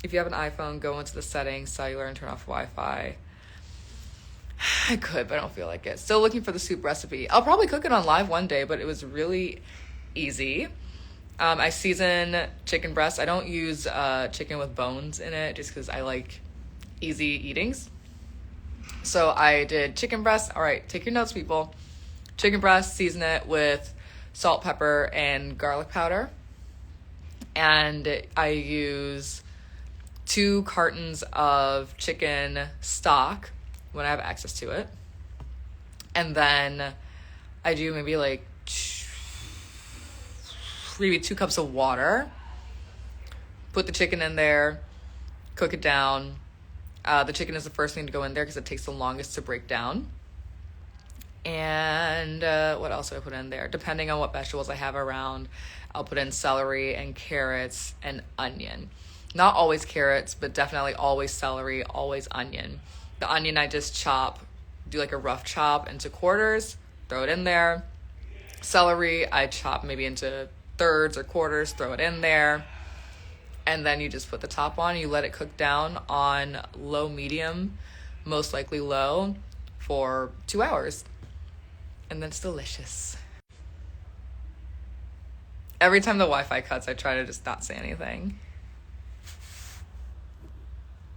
[SPEAKER 1] If you have an iPhone, go into the settings, cellular, and turn off Wi-Fi. I could, but I don't feel like it. Still looking for the soup recipe. I'll probably cook it on live one day, but it was really easy. I season chicken breast. I don't use chicken with bones in it just because I like easy eatings. So I did chicken breast. All right, take your notes, people. Chicken breast, season it with salt, pepper, and garlic powder. And I use 2 cartons of chicken stock when I have access to it. And then I do maybe 2 cups of water. Put the chicken in there, cook it down. The chicken is the first thing to go in there because it takes the longest to break down. And what else do I put in there? Depending on what vegetables I have around, I'll put in celery and carrots and onion. Not always carrots, but definitely always celery, always onion. The onion I just do like a rough chop into quarters, throw it in there. Celery I chop maybe into thirds or quarters, throw it in there. And then you just put the top on, you let it cook down on low, medium, most likely low, for 2 hours. And then it's delicious. Every time the Wi-Fi cuts, I try to just not say anything.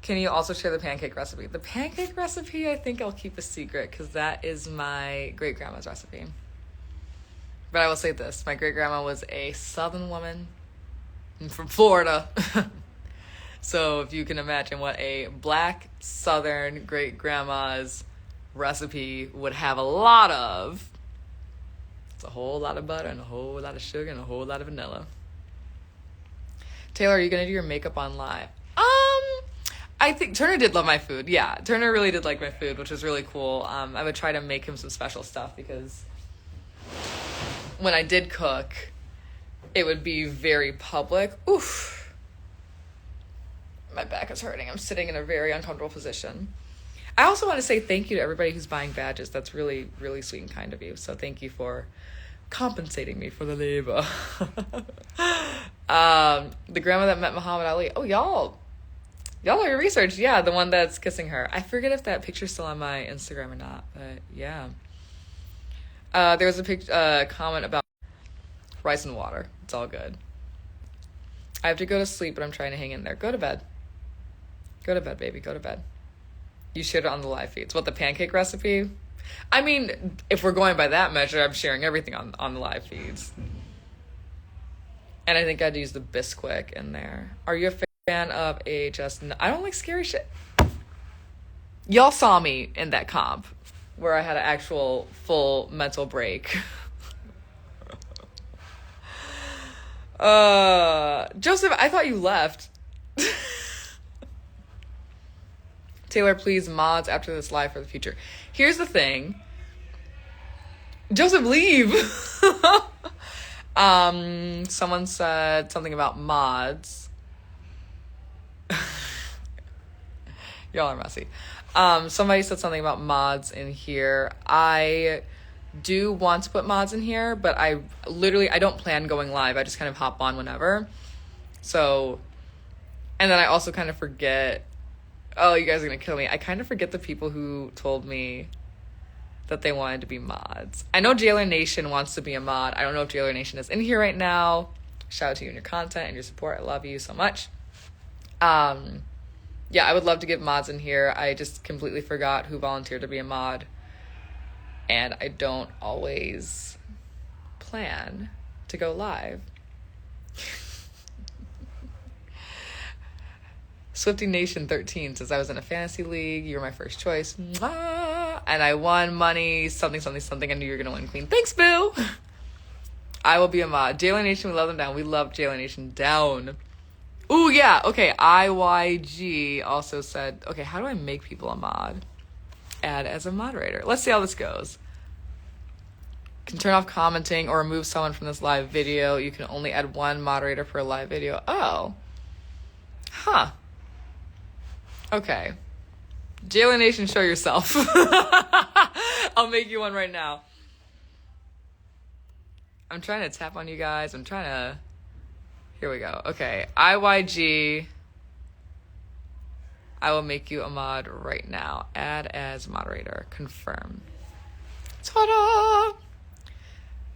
[SPEAKER 1] Can you also share the pancake recipe? The pancake recipe, I think I'll keep a secret because that is my great-grandma's recipe. But I will say this. My great-grandma was a Southern woman from Florida. So if you can imagine what a black Southern great-grandma's recipe would have a lot of, it's a whole lot of butter and a whole lot of sugar and a whole lot of vanilla. Taylor, are you going to do your makeup on live? I think Turner did love my food. Yeah, Turner really did like my food, which was really cool. I would try to make him some special stuff because when I did cook, it would be very public. Oof. My back is hurting. I'm sitting in a very uncomfortable position. I also want to say thank you to everybody who's buying badges. That's really, really sweet and kind of you. So thank you for compensating me for the labor. The grandma that met Muhammad Ali. Oh, y'all know your research. Yeah, the one that's kissing her. I forget if that picture's still on my Instagram or not, but yeah. There was a comment about rice and water. It's all good. I have to go to sleep, but I'm trying to hang in there. Go to bed. Go to bed, baby. Go to bed. You shared it on the live feeds. What, the pancake recipe? I mean, if we're going by that measure, I'm sharing everything on the live feeds. And I think I'd use the Bisquick in there. Are you a fan of AHS? No, I don't like scary shit. Y'all saw me in that comp where I had an actual full mental break. Joseph, I thought you left. Taylor, please mods after this live for the future. Here's the thing. Joseph, leave. Someone said something about mods. Y'all are messy. Somebody said something about mods in here. I do want to put mods in here, but I don't plan going live. I just kind of hop on whenever. So, and then I also kind of forget. Oh, you guys are gonna kill me. I kind of forget the people who told me that they wanted to be mods. I know Jailer Nation wants to be a mod. I don't know if Jailer Nation is in here right now. Shout out to you and your content and your support. I love you so much. Yeah, I would love to get mods in here. I just completely forgot who volunteered to be a mod. And I don't always plan to go live. Swifty Nation 13 says, I was in a fantasy league. You were my first choice. Mwah! And I won money, something, something, something. I knew you were going to win, Queen. Thanks, boo! I will be a mod. Jailer Nation, we love them down. We love Jailer Nation down. Ooh, yeah. Okay, IYG also said, okay, how do I make people a mod? Add as a moderator. Let's see how this goes. Can turn off commenting or remove someone from this live video. You can only add one moderator per live video. Oh. Huh. Okay. Jailer Nation, show yourself. I'll make you one right now. I'm trying to tap on you guys. Here we go. Okay. IYG. I will make you a mod right now. Add as moderator. Confirm. Ta-da!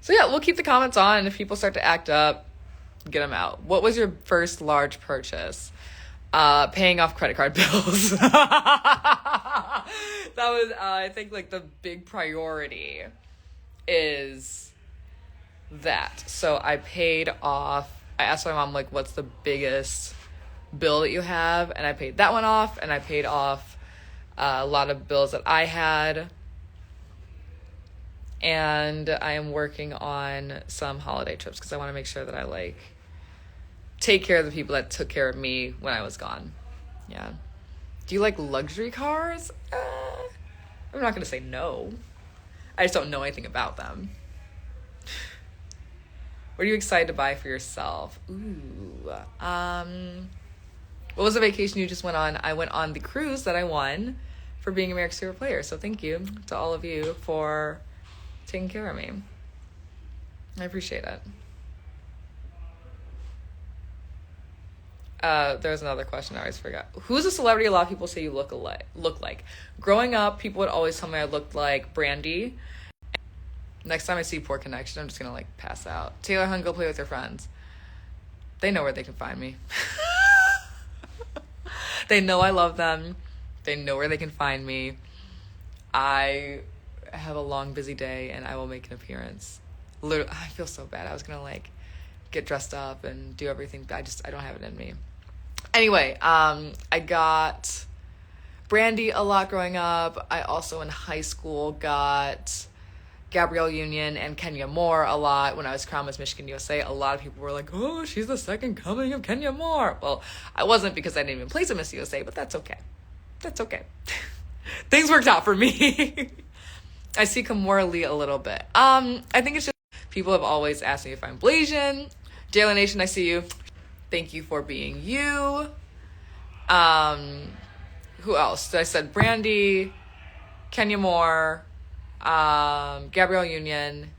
[SPEAKER 1] So yeah, we'll keep the comments on, and if people start to act up, get them out. What was your first large purchase? Paying off credit card bills. That was, I think, like, the big priority is that. So I asked my mom, like, what's the biggest bill that you have? And I paid that one off, and I paid off a lot of bills that I had. And I am working on some holiday trips because I want to make sure that I, like, take care of the people that took care of me when I was gone. Yeah. Do you like luxury cars? I'm not going to say no. I just don't know anything about them. What are you excited to buy for yourself? Ooh. What was the vacation you just went on? I went on the cruise that I won for being America's Favorite Player. So thank you to all of you for taking care of me. I appreciate it. There's another question I always forgot. Who's a celebrity a lot of people say you look like? Growing up, people would always tell me I looked like Brandy. Next time I see Poor Connection, I'm just gonna, like, pass out. Taylor Hunt, go play with your friends. They know where they can find me. They know I love them. They know where they can find me. I have a long, busy day, and I will make an appearance. Literally, I feel so bad. I was gonna, like, get dressed up and do everything, but I don't have it in me. Anyway, I got Brandy a lot growing up. I also, in high school, got Gabrielle Union and Kenya Moore a lot. When I was Crown Miss Michigan USA, a lot of people were like, oh, she's the second coming of Kenya Moore. Well, I wasn't, because I didn't even place a Miss USA, but that's okay. That's okay. Things worked out for me. I see Kimora Lee a little bit. I think it's just people have always asked me if I'm Blasian. Jailer Nation, I see you. Thank you for being you. Who else? I said Brandy, Kenya Moore, Gabrielle Union,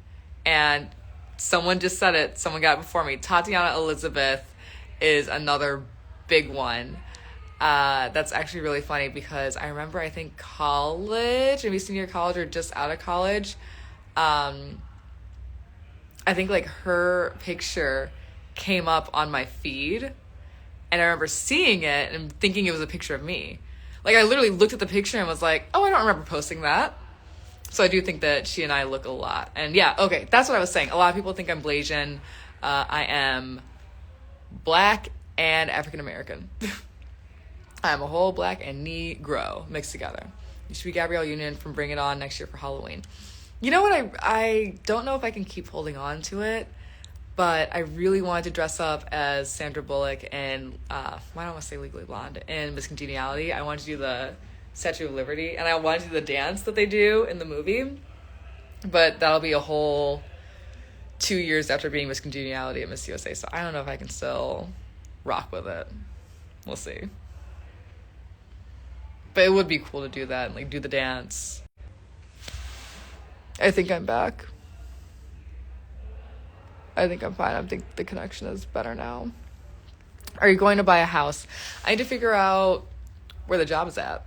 [SPEAKER 1] and someone just said it. Someone got it before me. Tatiana Elizabeth is another big one. That's actually really funny because I remember, I think college, maybe senior college or just out of college, I think, like, her picture came up on my feed, and I remember seeing it and thinking it was a picture of me. Like, I literally looked at the picture and was like, oh, I don't remember posting that. So I do think that she and I look a lot. And yeah, okay, that's what I was saying. A lot of people think I'm Blasian. I am Black and African American. I'm a whole Black and Negro mixed together. You should be Gabrielle Union from Bring It On next year for Halloween. You know what? I don't know if I can keep holding on to it, but I really wanted to dress up as Sandra Bullock and, why don't I want to say Legally Blonde, in Miss Congeniality. I wanted to do the Statue of Liberty, and I wanted to do the dance that they do in the movie, but that'll be a whole 2 years after being Miss Congeniality at Miss USA, so I don't know if I can still rock with it. We'll see. But it would be cool to do that and like do the dance. I think I'm back. I think I'm fine. I think the connection is better now. Are you going to buy a house? I need to figure out where the job is at.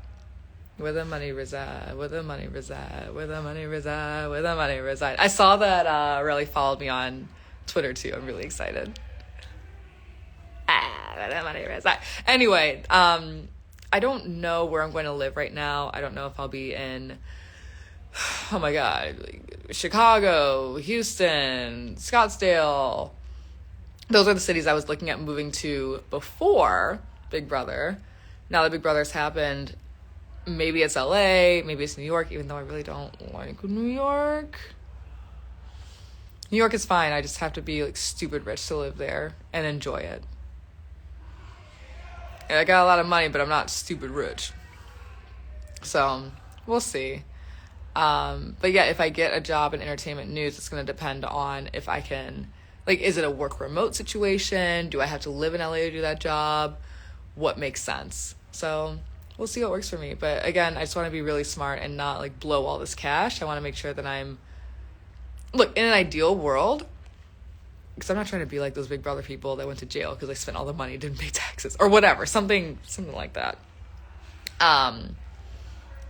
[SPEAKER 1] Where the money reside, where the money reside, where the money reside, where the money reside. I saw that Riley followed me on Twitter too. I'm really excited. Where the money reside. Anyway, I don't know where I'm going to live right now. I don't know if I'll be in, oh my God, like Chicago, Houston, Scottsdale. Those are the cities I was looking at moving to before Big Brother. Now that Big Brother's happened, maybe it's LA, maybe it's New York, even though I really don't like New York. New York is fine. I just have to be like stupid rich to live there and enjoy it. And I got a lot of money, but I'm not stupid rich. So we'll see. But yeah, if I get a job in entertainment news, it's going to depend on if I can, like, is it a work remote situation? Do I have to live in LA to do that job? What makes sense? So we'll see what works for me. But again, I just want to be really smart and not like blow all this cash. I want to make sure that look, in an ideal world, because I'm not trying to be like those Big Brother people that went to jail because they spent all the money, didn't pay taxes or whatever, something like that.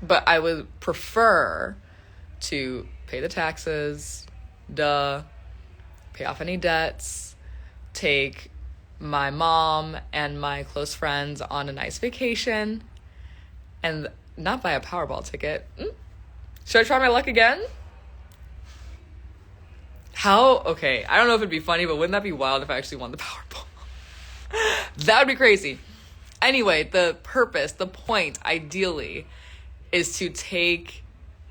[SPEAKER 1] But I would prefer to pay the taxes, pay off any debts, take my mom and my close friends on a nice vacation, and not buy a Powerball ticket. Should I try my luck again? Okay, I don't know if it'd be funny, but wouldn't that be wild if I actually won the Powerball? That would be crazy. Anyway, the purpose, the point, ideally, is to take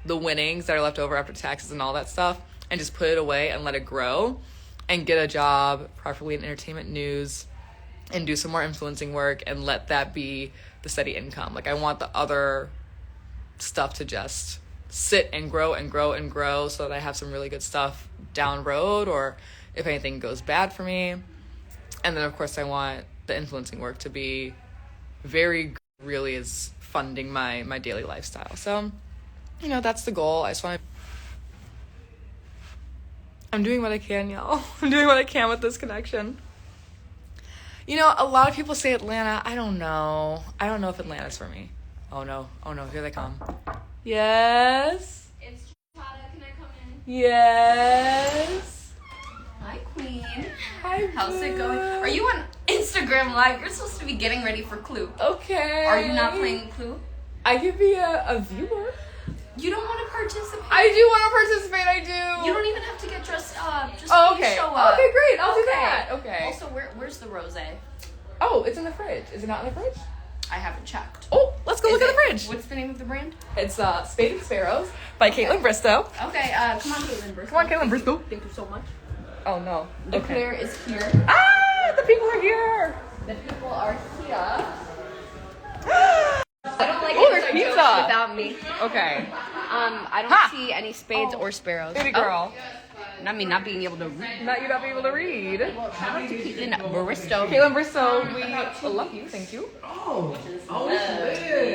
[SPEAKER 1] the winnings that are left over after taxes and all that stuff and just put it away and let it grow and get a job, preferably in entertainment news, and do some more influencing work and let that be the steady income. Like, I want the other stuff to just sit and grow and grow and grow so that I have some really good stuff down road, or if anything goes bad for me. And then of course I want the influencing work to be very, really is funding my daily lifestyle. So, that's the goal. I'm doing what I can, y'all. I'm doing what I can with this connection. A lot of people say Atlanta. I don't know if Atlanta's for me. Oh no, here they come. Yes.
[SPEAKER 2] It's Chada. Can I come in?
[SPEAKER 1] Yes.
[SPEAKER 2] Hi, Queen.
[SPEAKER 1] Hi.
[SPEAKER 2] How's it going? Are you on Instagram Live? You're supposed to be getting ready for Clue.
[SPEAKER 1] Okay.
[SPEAKER 2] Are you not playing Clue?
[SPEAKER 1] I could be a viewer.
[SPEAKER 2] You don't want to participate?
[SPEAKER 1] I do want to participate. I do.
[SPEAKER 2] You don't even have to get dressed up. Just
[SPEAKER 1] okay.
[SPEAKER 2] show up.
[SPEAKER 1] Okay, great. I'll do that. Okay.
[SPEAKER 2] Also, where's the rosé?
[SPEAKER 1] Oh, it's in the fridge. Is it not in the fridge?
[SPEAKER 2] I haven't checked.
[SPEAKER 1] Oh, let's go look in the fridge.
[SPEAKER 2] What's the name of the brand?
[SPEAKER 1] It's Spade and Sparrows by Caitlin Bristow.
[SPEAKER 2] Okay, come on, Caitlin Bristow.
[SPEAKER 1] Come on, Caitlin Bristow.
[SPEAKER 2] Thank you so much.
[SPEAKER 1] Oh, no.
[SPEAKER 2] The Claire is here.
[SPEAKER 1] The people are here.
[SPEAKER 2] The people are here.
[SPEAKER 1] I don't like there's pizza
[SPEAKER 2] without me.
[SPEAKER 1] Okay.
[SPEAKER 2] I don't see any spades or sparrows.
[SPEAKER 1] Baby girl.
[SPEAKER 2] Not me not being able to read.
[SPEAKER 1] Not you not being able to read.
[SPEAKER 2] Shout out to Caitlin Bristow.
[SPEAKER 1] Caitlin Bristow, we love you. Thank you.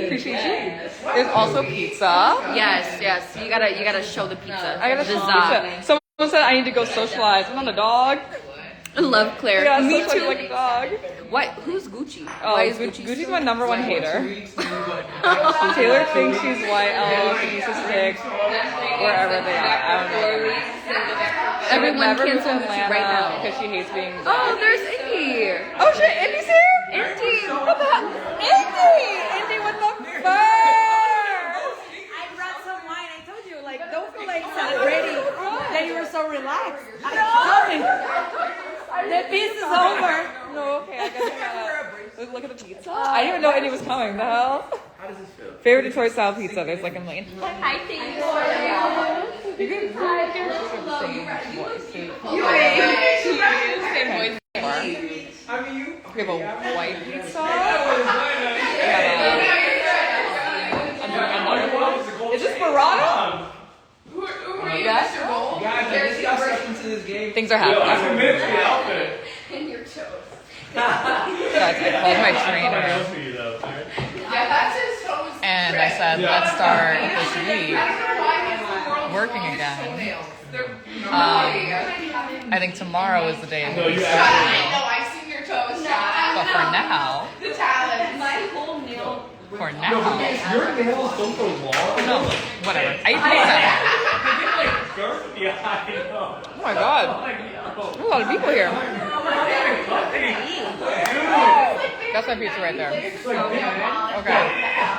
[SPEAKER 1] Appreciate you. There's also pizza.
[SPEAKER 2] Yes. You gotta show the pizza.
[SPEAKER 1] I gotta show pizza. Someone said I need to go socialize. I'm on a dog.
[SPEAKER 2] I love Claire.
[SPEAKER 1] Yeah,
[SPEAKER 2] me
[SPEAKER 1] too.
[SPEAKER 2] too.
[SPEAKER 1] Like a dog.
[SPEAKER 2] What? Who's Gucci?
[SPEAKER 1] Oh,
[SPEAKER 2] Why is
[SPEAKER 1] Gucci's my number one hater. Taylor thinks she's white. She needs to stick wherever they are. I don't know.
[SPEAKER 2] Everyone cancel
[SPEAKER 1] Atlanta
[SPEAKER 2] Gucci right now
[SPEAKER 1] because she hates being.
[SPEAKER 2] Oh, there's Indy.
[SPEAKER 1] Oh shit, Indy's here.
[SPEAKER 2] Indy.
[SPEAKER 1] What the hell? Indy with the fur.
[SPEAKER 3] I brought some wine. I told you, don't feel like celebrating that you were so relaxed. The piece is over.
[SPEAKER 1] No, okay, I guess I gotta look at the pizza. I didn't even know Indy was coming. The hell? How does this feel? Favorite Detroit style pizza. There's like a million.
[SPEAKER 2] Hi, thank you.
[SPEAKER 1] You can the same voice. We have a white pizza. Is this burrata? Things are happening.
[SPEAKER 2] In your toes.
[SPEAKER 1] Guys, I called my trainer.
[SPEAKER 2] Yeah, that's his toes
[SPEAKER 1] And I said, let's start this week working again. I think tomorrow is the day of the week.
[SPEAKER 2] I've seen your toes.
[SPEAKER 1] But for now,
[SPEAKER 2] The talent. My whole nail.
[SPEAKER 1] for now,
[SPEAKER 4] Your nails don't go long.
[SPEAKER 1] no, whatever. I hate that.
[SPEAKER 4] Yeah, I know.
[SPEAKER 1] Oh my god. There's a lot of people here. That's my pizza right there. Okay.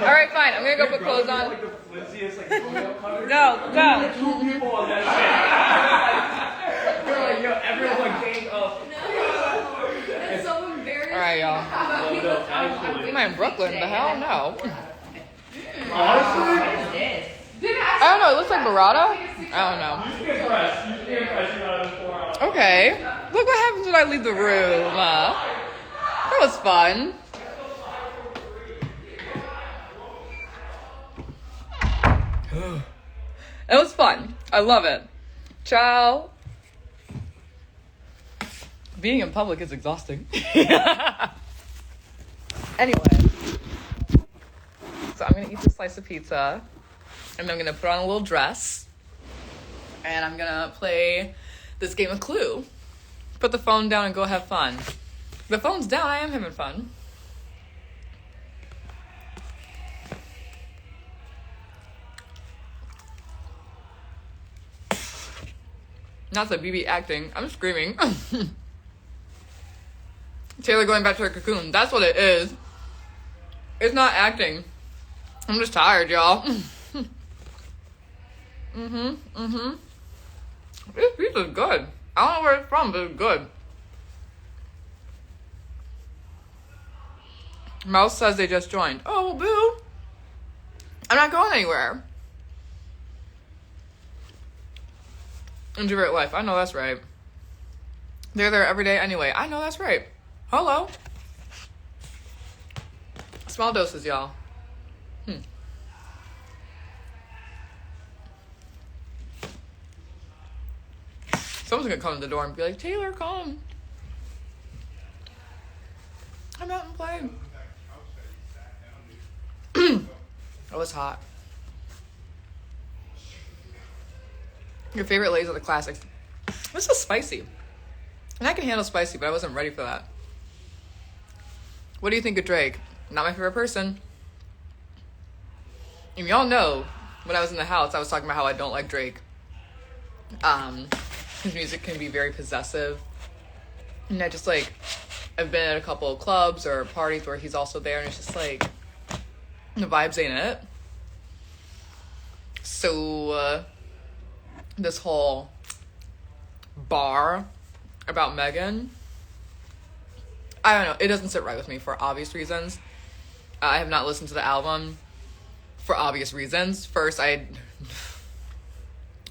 [SPEAKER 1] Alright, fine. I'm gonna go put clothes on.
[SPEAKER 4] Like the flizziest, like toenail cutter.
[SPEAKER 1] Go, go.
[SPEAKER 4] Two people on that shit. They're like, yo, everyone's like gang up.
[SPEAKER 2] That's so embarrassing.
[SPEAKER 1] Alright, y'all.
[SPEAKER 4] No, actually.
[SPEAKER 1] Am I in Brooklyn? The hell no.
[SPEAKER 4] Honestly,
[SPEAKER 1] I don't know. It looks like burrata. I don't know.
[SPEAKER 4] you get pressed. You get pressed. You got it 4 hours.
[SPEAKER 1] Okay. Look what happens when I leave the room. That was fun. It was fun. I love it. Ciao. Being in public is exhausting. Anyway. So I'm going to eat this slice of pizza. And I'm going to put on a little dress. And I'm going to play this game of Clue. Put the phone down and go have fun. The phone's down. I am having fun. Not that BB acting. I'm screaming. Taylor going back to her cocoon. That's what it is. It's not acting. I'm just tired, y'all. This pizza's good. I don't know where it's from, but it's good. Mouse says they just joined. Oh, well, boo. I'm not going anywhere. Introvert life. I know that's right. They're there every day anyway. I know that's right. Hello. Small doses, y'all. Someone's gonna come to the door and be like, Taylor, come. I'm out and playing. It was hot. Your favorite Lay's are the classics. This is spicy. And I can handle spicy, but I wasn't ready for that. What do you think of Drake? Not my favorite person. And y'all know, when I was in the house, I was talking about how I don't like Drake. His music can be very possessive. And I just like, I've been at a couple of clubs or parties where he's also there, and it's just like, the vibes ain't it. So, this whole bar about Megan, I don't know, it doesn't sit right with me for obvious reasons. I have not listened to the album for obvious reasons. First, I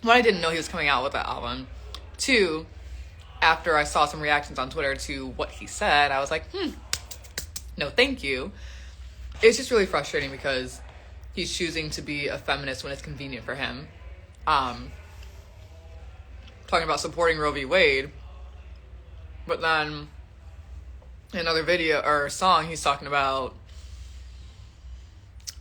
[SPEAKER 1] didn't know he was coming out with that album. 2, after I saw some reactions on Twitter to what he said, I was like, no thank you. It's just really frustrating because he's choosing to be a feminist when it's convenient for him. Talking about supporting Roe v. Wade, but then in another video or song, he's talking about,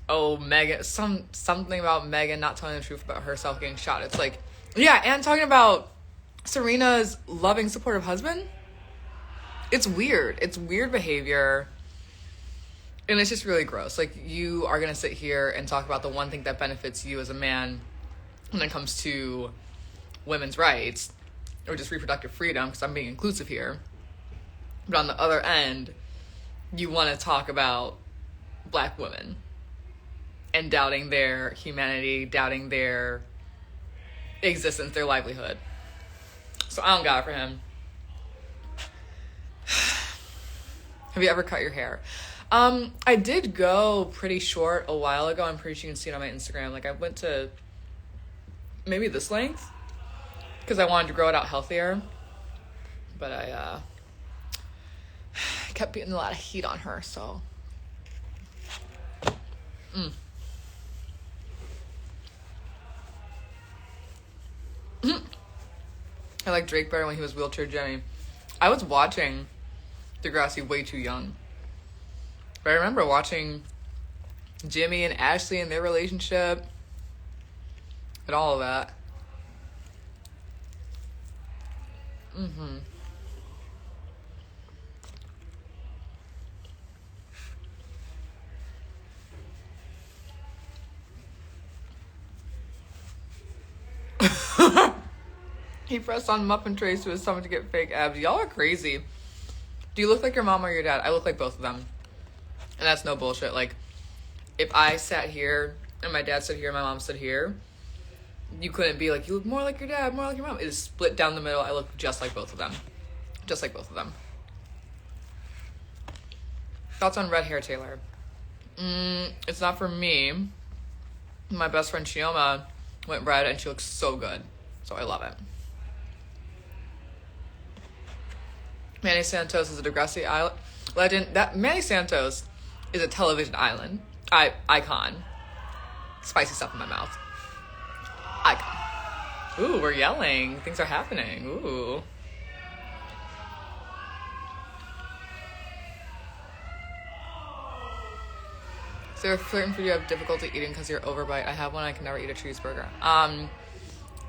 [SPEAKER 1] Megan, something about Megan not telling the truth about herself getting shot. It's like, yeah, and talking about Serena's loving, supportive husband. It's weird. It's weird behavior. And it's just really gross. Like, you are going to sit here and talk about the one thing that benefits you as a man when it comes to women's rights or just reproductive freedom, because I'm being inclusive here. But on the other end, you want to talk about black women and doubting their humanity, doubting their existence, their livelihood. So I don't got it for him. Have you ever cut your hair? I did go pretty short a while ago. I'm pretty sure you can see it on my Instagram. Like, I went to maybe this length because I wanted to grow it out healthier. But I kept getting a lot of heat on her, so. I like Drake better when he was Wheelchair Jenny. I was watching Degrassi way too young. But I remember watching Jimmy and Ashley and their relationship and all of that. He pressed on muffin trays to his stomach to get fake abs. Y'all are crazy. Do you look like your mom or your dad? I look like both of them. And that's no bullshit. Like, if I sat here and my dad stood here and my mom stood here, you couldn't be like, you look more like your dad, more like your mom. It is split down the middle. I look just like both of them. Just like both of them. Thoughts on red hair, Taylor? It's not for me. My best friend Shioma went red and she looks so good. So I love it. Manny Santos is a Degrassi legend. That Manny Santos is a television icon. Spicy stuff in my mouth. Icon. Ooh, we're yelling. Things are happening. Ooh. Is there a certain food you have difficulty eating because you're overbite? I have one. I can never eat a cheeseburger. I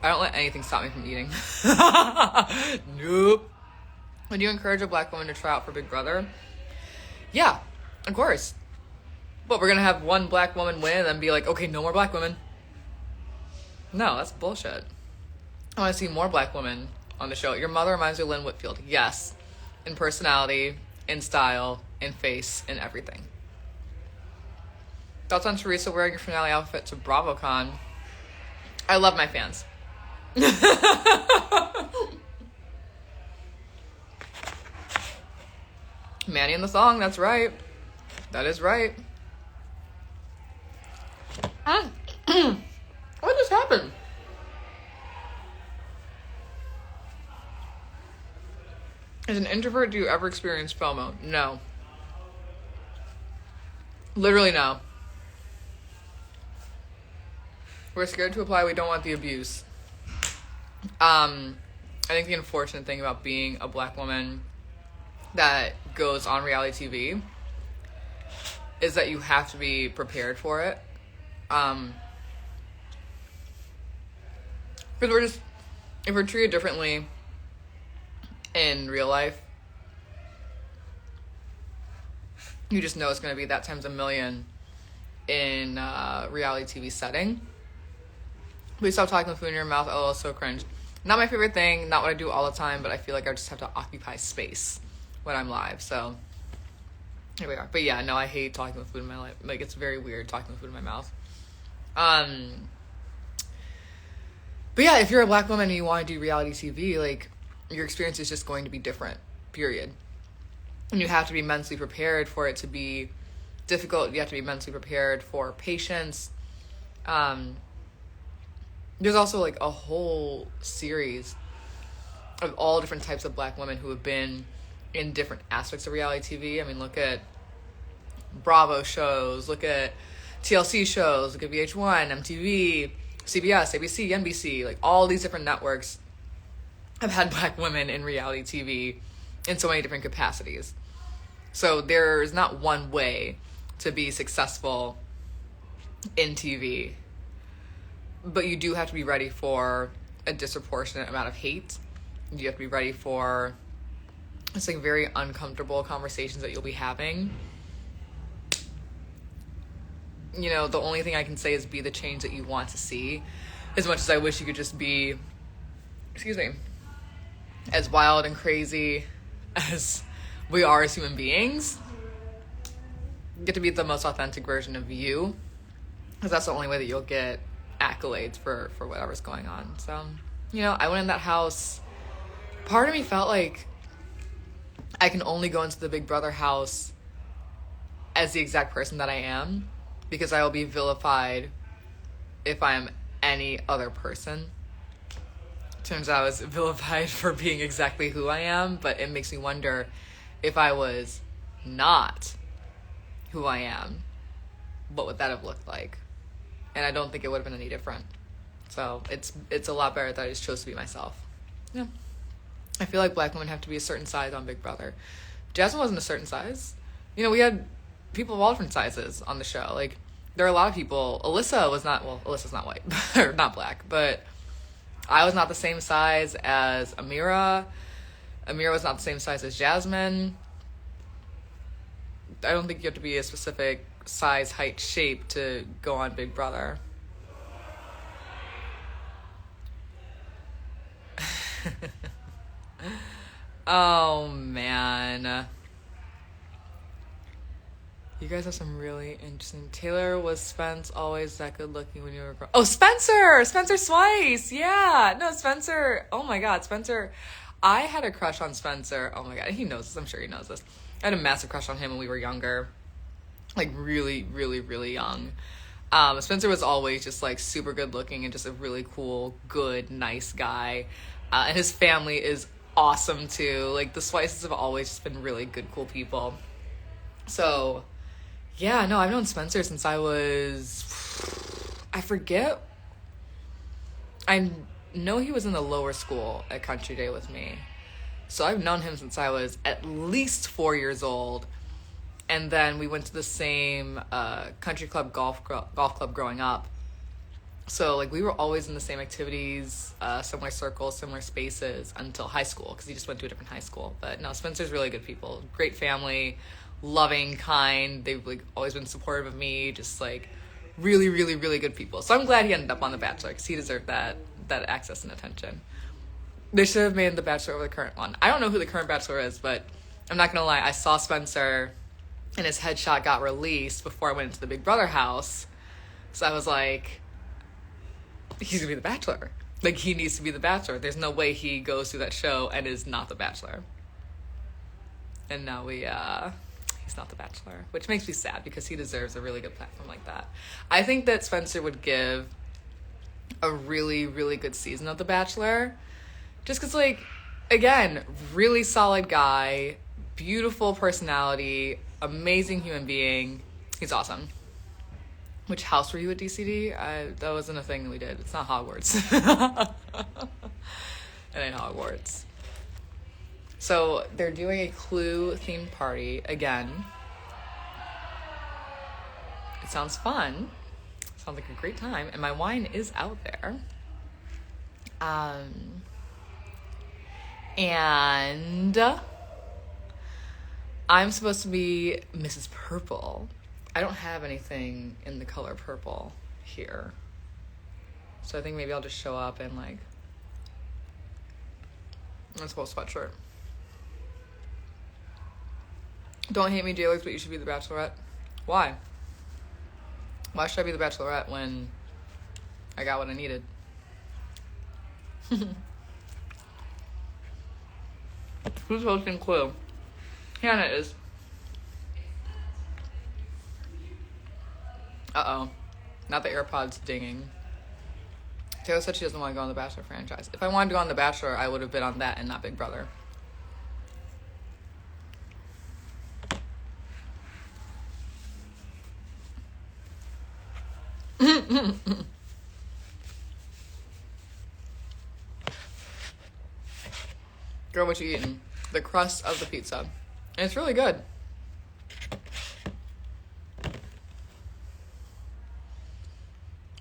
[SPEAKER 1] don't let anything stop me from eating. Nope. Would you encourage a black woman to try out for Big Brother? Yeah, of course. But we're gonna have one black woman win and then be like, okay, no more black women. No, that's bullshit. I want to see more black women on the show. Your mother reminds me of Lynn Whitfield. Yes. In personality, in style, in face, in everything. Thoughts on Teresa wearing your finale outfit to BravoCon? I love my fans. Manny in the song, that's right. That is right. What just happened? As an introvert, do you ever experience FOMO? No. Literally no. We're scared to apply. We don't want the abuse. I think the unfortunate thing about being a black woman that goes on reality TV is that you have to be prepared for it. Because if we're treated differently in real life, you just know it's going to be that times a million in reality TV setting. Please stop talking with food in your mouth. Oh, so cringe. Not my favorite thing, not what I do all the time, but I feel like I just have to occupy space when I'm live, so here we are. But yeah, no, I hate talking with food in my life. Like, it's very weird talking with food in my mouth. But yeah, if you're a black woman and you want to do reality TV, like, your experience is just going to be different, period. And you have to be mentally prepared for it to be difficult. You have to be mentally prepared for patience. There's also like a whole series of all different types of black women who have been in different aspects of reality TV. I mean, look at Bravo shows, look at TLC shows, look at VH1, MTV, CBS, ABC, NBC, like all these different networks have had black women in reality TV in so many different capacities. So there's not one way to be successful in TV. But you do have to be ready for a disproportionate amount of hate. You have to be ready for it's like very uncomfortable conversations that you'll be having. You know, the only thing I can say is be the change that you want to see. As much as I wish you could just be, as wild and crazy as we are as human beings. Get to be the most authentic version of you. Because that's the only way that you'll get accolades for whatever's going on. So, you know, I went in that house. Part of me felt like I can only go into the Big Brother house as the exact person that I am, because I will be vilified if I am any other person. Turns out I was vilified for being exactly who I am, but it makes me wonder if I was not who I am, what would that have looked like? And I don't think it would have been any different. So it's a lot better that I just chose to be myself. Yeah. I feel like black women have to be a certain size on Big Brother. Jasmine wasn't a certain size. You know, we had people of all different sizes on the show. Like, there are a lot of people. Alyssa's not white, or not black, but I was not the same size as Amira. Amira was not the same size as Jasmine. I don't think you have to be a specific size, height, shape to go on Big Brother. Oh, man. You guys have some really interesting... Taylor, was Spence always that good looking when you were... Oh, Spencer! Spencer Swice! Yeah! No, Spencer... Oh my god, Spencer... I had a crush on Spencer. Oh my god, he knows this. I'm sure he knows this. I had a massive crush on him when we were younger. Like, really, really, really young. Spencer was always just, like, super good looking and just a really cool, good, nice guy. And his family is awesome, too. Like, the Swices have always just been really good, cool people. So, yeah, no, I've known Spencer since I was... I forget. I know he was in the lower school at Country Day with me. So I've known him since I was at least 4 years old. And then we went to the same country club golf club growing up. So, like, we were always in the same activities, similar circles, similar spaces until high school, because he just went to a different high school. But no, Spencer's really good people. Great family, loving, kind. They've, like, always been supportive of me. Just, like, really, really, really good people. So I'm glad he ended up on The Bachelor, because he deserved that access and attention. They should have made The Bachelor over the current one. I don't know who the current Bachelor is, but I'm not going to lie. I saw Spencer, and his headshot got released before I went into the Big Brother house. So I was like, he's going to be The Bachelor. Like, he needs to be The Bachelor. There's no way he goes through that show and is not The Bachelor. And now he's not The Bachelor, which makes me sad because he deserves a really good platform like that. I think that Spencer would give a really, really good season of The Bachelor. Just because, like, again, really solid guy, beautiful personality, amazing human being. He's awesome. Which house were you at DCD? That wasn't a thing that we did. It's not Hogwarts. It ain't Hogwarts. So they're doing a Clue themed party again. It sounds fun. Sounds like a great time. And my wine is out there. And I'm supposed to be Mrs. Purple. I don't have anything in the color purple here. So I think maybe I'll just show up in, like, a small sweatshirt. Don't hate me, jailers, but you should be the Bachelorette. Why? Why should I be the Bachelorette when I got what I needed? Who's hosting Clue? Hannah is. Uh-oh. Not the AirPods dinging. Taylor said she doesn't want to go on the Bachelor franchise. If I wanted to go on the Bachelor, I would have been on that and not Big Brother. Girl, what you eating? The crust of the pizza. And it's really good.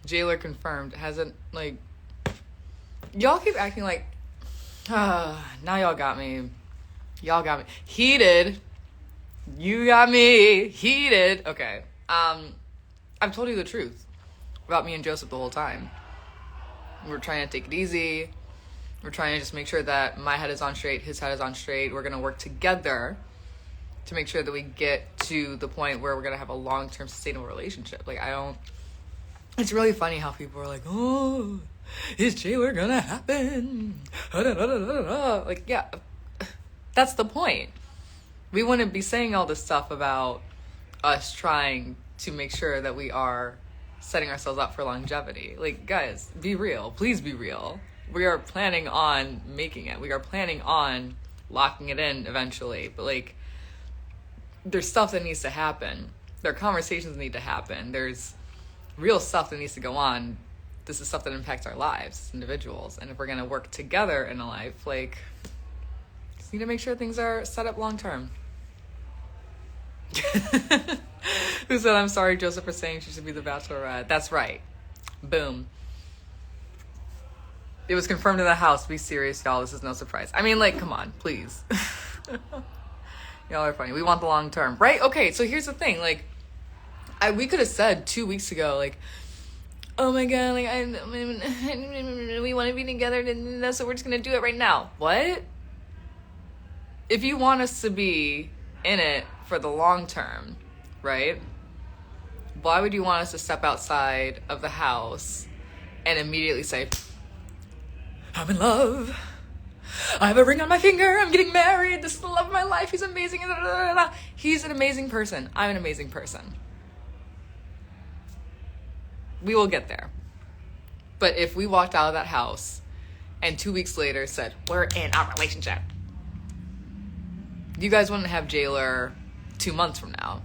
[SPEAKER 1] Jailer confirmed. Hasn't, like... Y'all keep acting like... now y'all got me. Y'all got me. Heated. You got me. Heated. Okay. I've told you the truth about me and Joseph the whole time. We're trying to take it easy. We're trying to just make sure that my head is on straight, his head is on straight. We're going to work together to make sure that we get to the point where we're going to have a long-term sustainable relationship. Like, it's really funny how people are like, oh, is Jailer going to happen? Like, yeah, that's the point. We wouldn't be saying all this stuff about us trying to make sure that we are setting ourselves up for longevity. Like, guys, be real. Please be real. We are planning on making it. We are planning on locking it in eventually. But, like, there's stuff that needs to happen. There are conversations that need to happen. There's real stuff that needs to go on. This is stuff that impacts our lives as individuals. And if we're going to work together in a life, like, just need to make sure things are set up long term. Who said, I'm sorry, Joseph, for saying she should be the bachelorette. That's right. Boom. It was confirmed in the house. Be serious, y'all. This is no surprise. I mean, like, come on, please. Y'all are funny. We want the long term. Right? Okay, so here's the thing. Like, we could have said 2 weeks ago, like, oh my god, like, we want to be together, so we're just going to do it right now. What? If you want us to be in it for the long term, right? Why would you want us to step outside of the house and immediately say, I'm in love. I have a ring on my finger. I'm getting married. This is the love of my life. He's amazing. He's an amazing person. I'm an amazing person. We will get there. But if we walked out of that house and 2 weeks later said, we're in a relationship, you guys wouldn't have Jailer 2 months from now.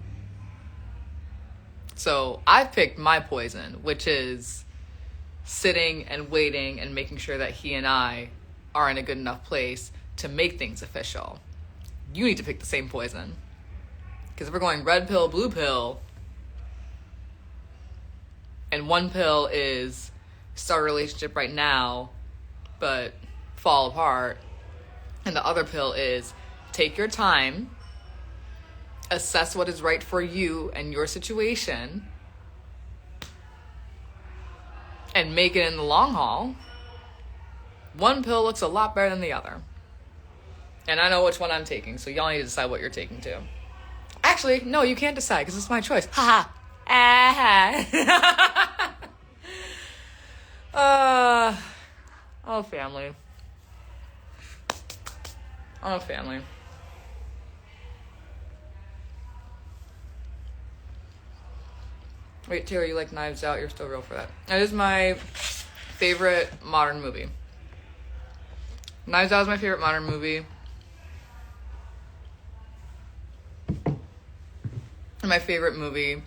[SPEAKER 1] So I've picked my poison, which is sitting and waiting and making sure that he and I are in a good enough place to make things official. You need to pick the same poison. Because if we're going red pill, blue pill, and one pill is start a relationship right now, but fall apart, and the other pill is take your time, assess what is right for you and your situation, and make it in the long haul, one pill looks a lot better than the other. And I know which one I'm taking, so y'all need to decide what you're taking too. Actually, no, you can't decide because it's my choice. Haha. Oh, family. Oh, family. Wait, Taylor, you like Knives Out? You're still real for that. That is my favorite modern movie. Knives Out is my favorite modern movie. And my favorite movie,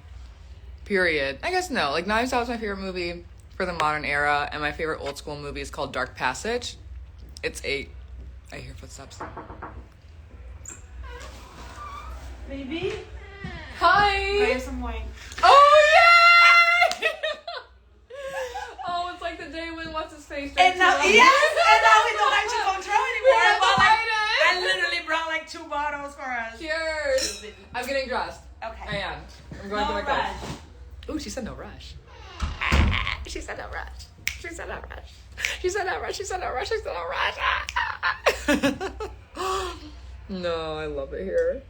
[SPEAKER 1] period. I guess no. Like, Knives Out is my favorite movie for the modern era. And my favorite old school movie is called Dark Passage. It's I hear footsteps.
[SPEAKER 3] Baby,
[SPEAKER 1] Hi!
[SPEAKER 3] I have some wine.
[SPEAKER 1] Oh, yeah! Oh, it's like the day when what's his face?
[SPEAKER 3] And now, yes, and now we don't have to control anymore.
[SPEAKER 1] have
[SPEAKER 3] But
[SPEAKER 1] to
[SPEAKER 3] like,
[SPEAKER 1] hide
[SPEAKER 3] I
[SPEAKER 1] it.
[SPEAKER 3] literally brought like 2 bottles for us.
[SPEAKER 1] Cheers! I'm getting dressed.
[SPEAKER 3] Okay.
[SPEAKER 1] I am. I'm going
[SPEAKER 3] No
[SPEAKER 1] to my
[SPEAKER 3] rush.
[SPEAKER 1] coach. Ooh, she said no rush. She said no rush. She said no rush. She said no rush. She said no rush. She said no rush. No, I love it here.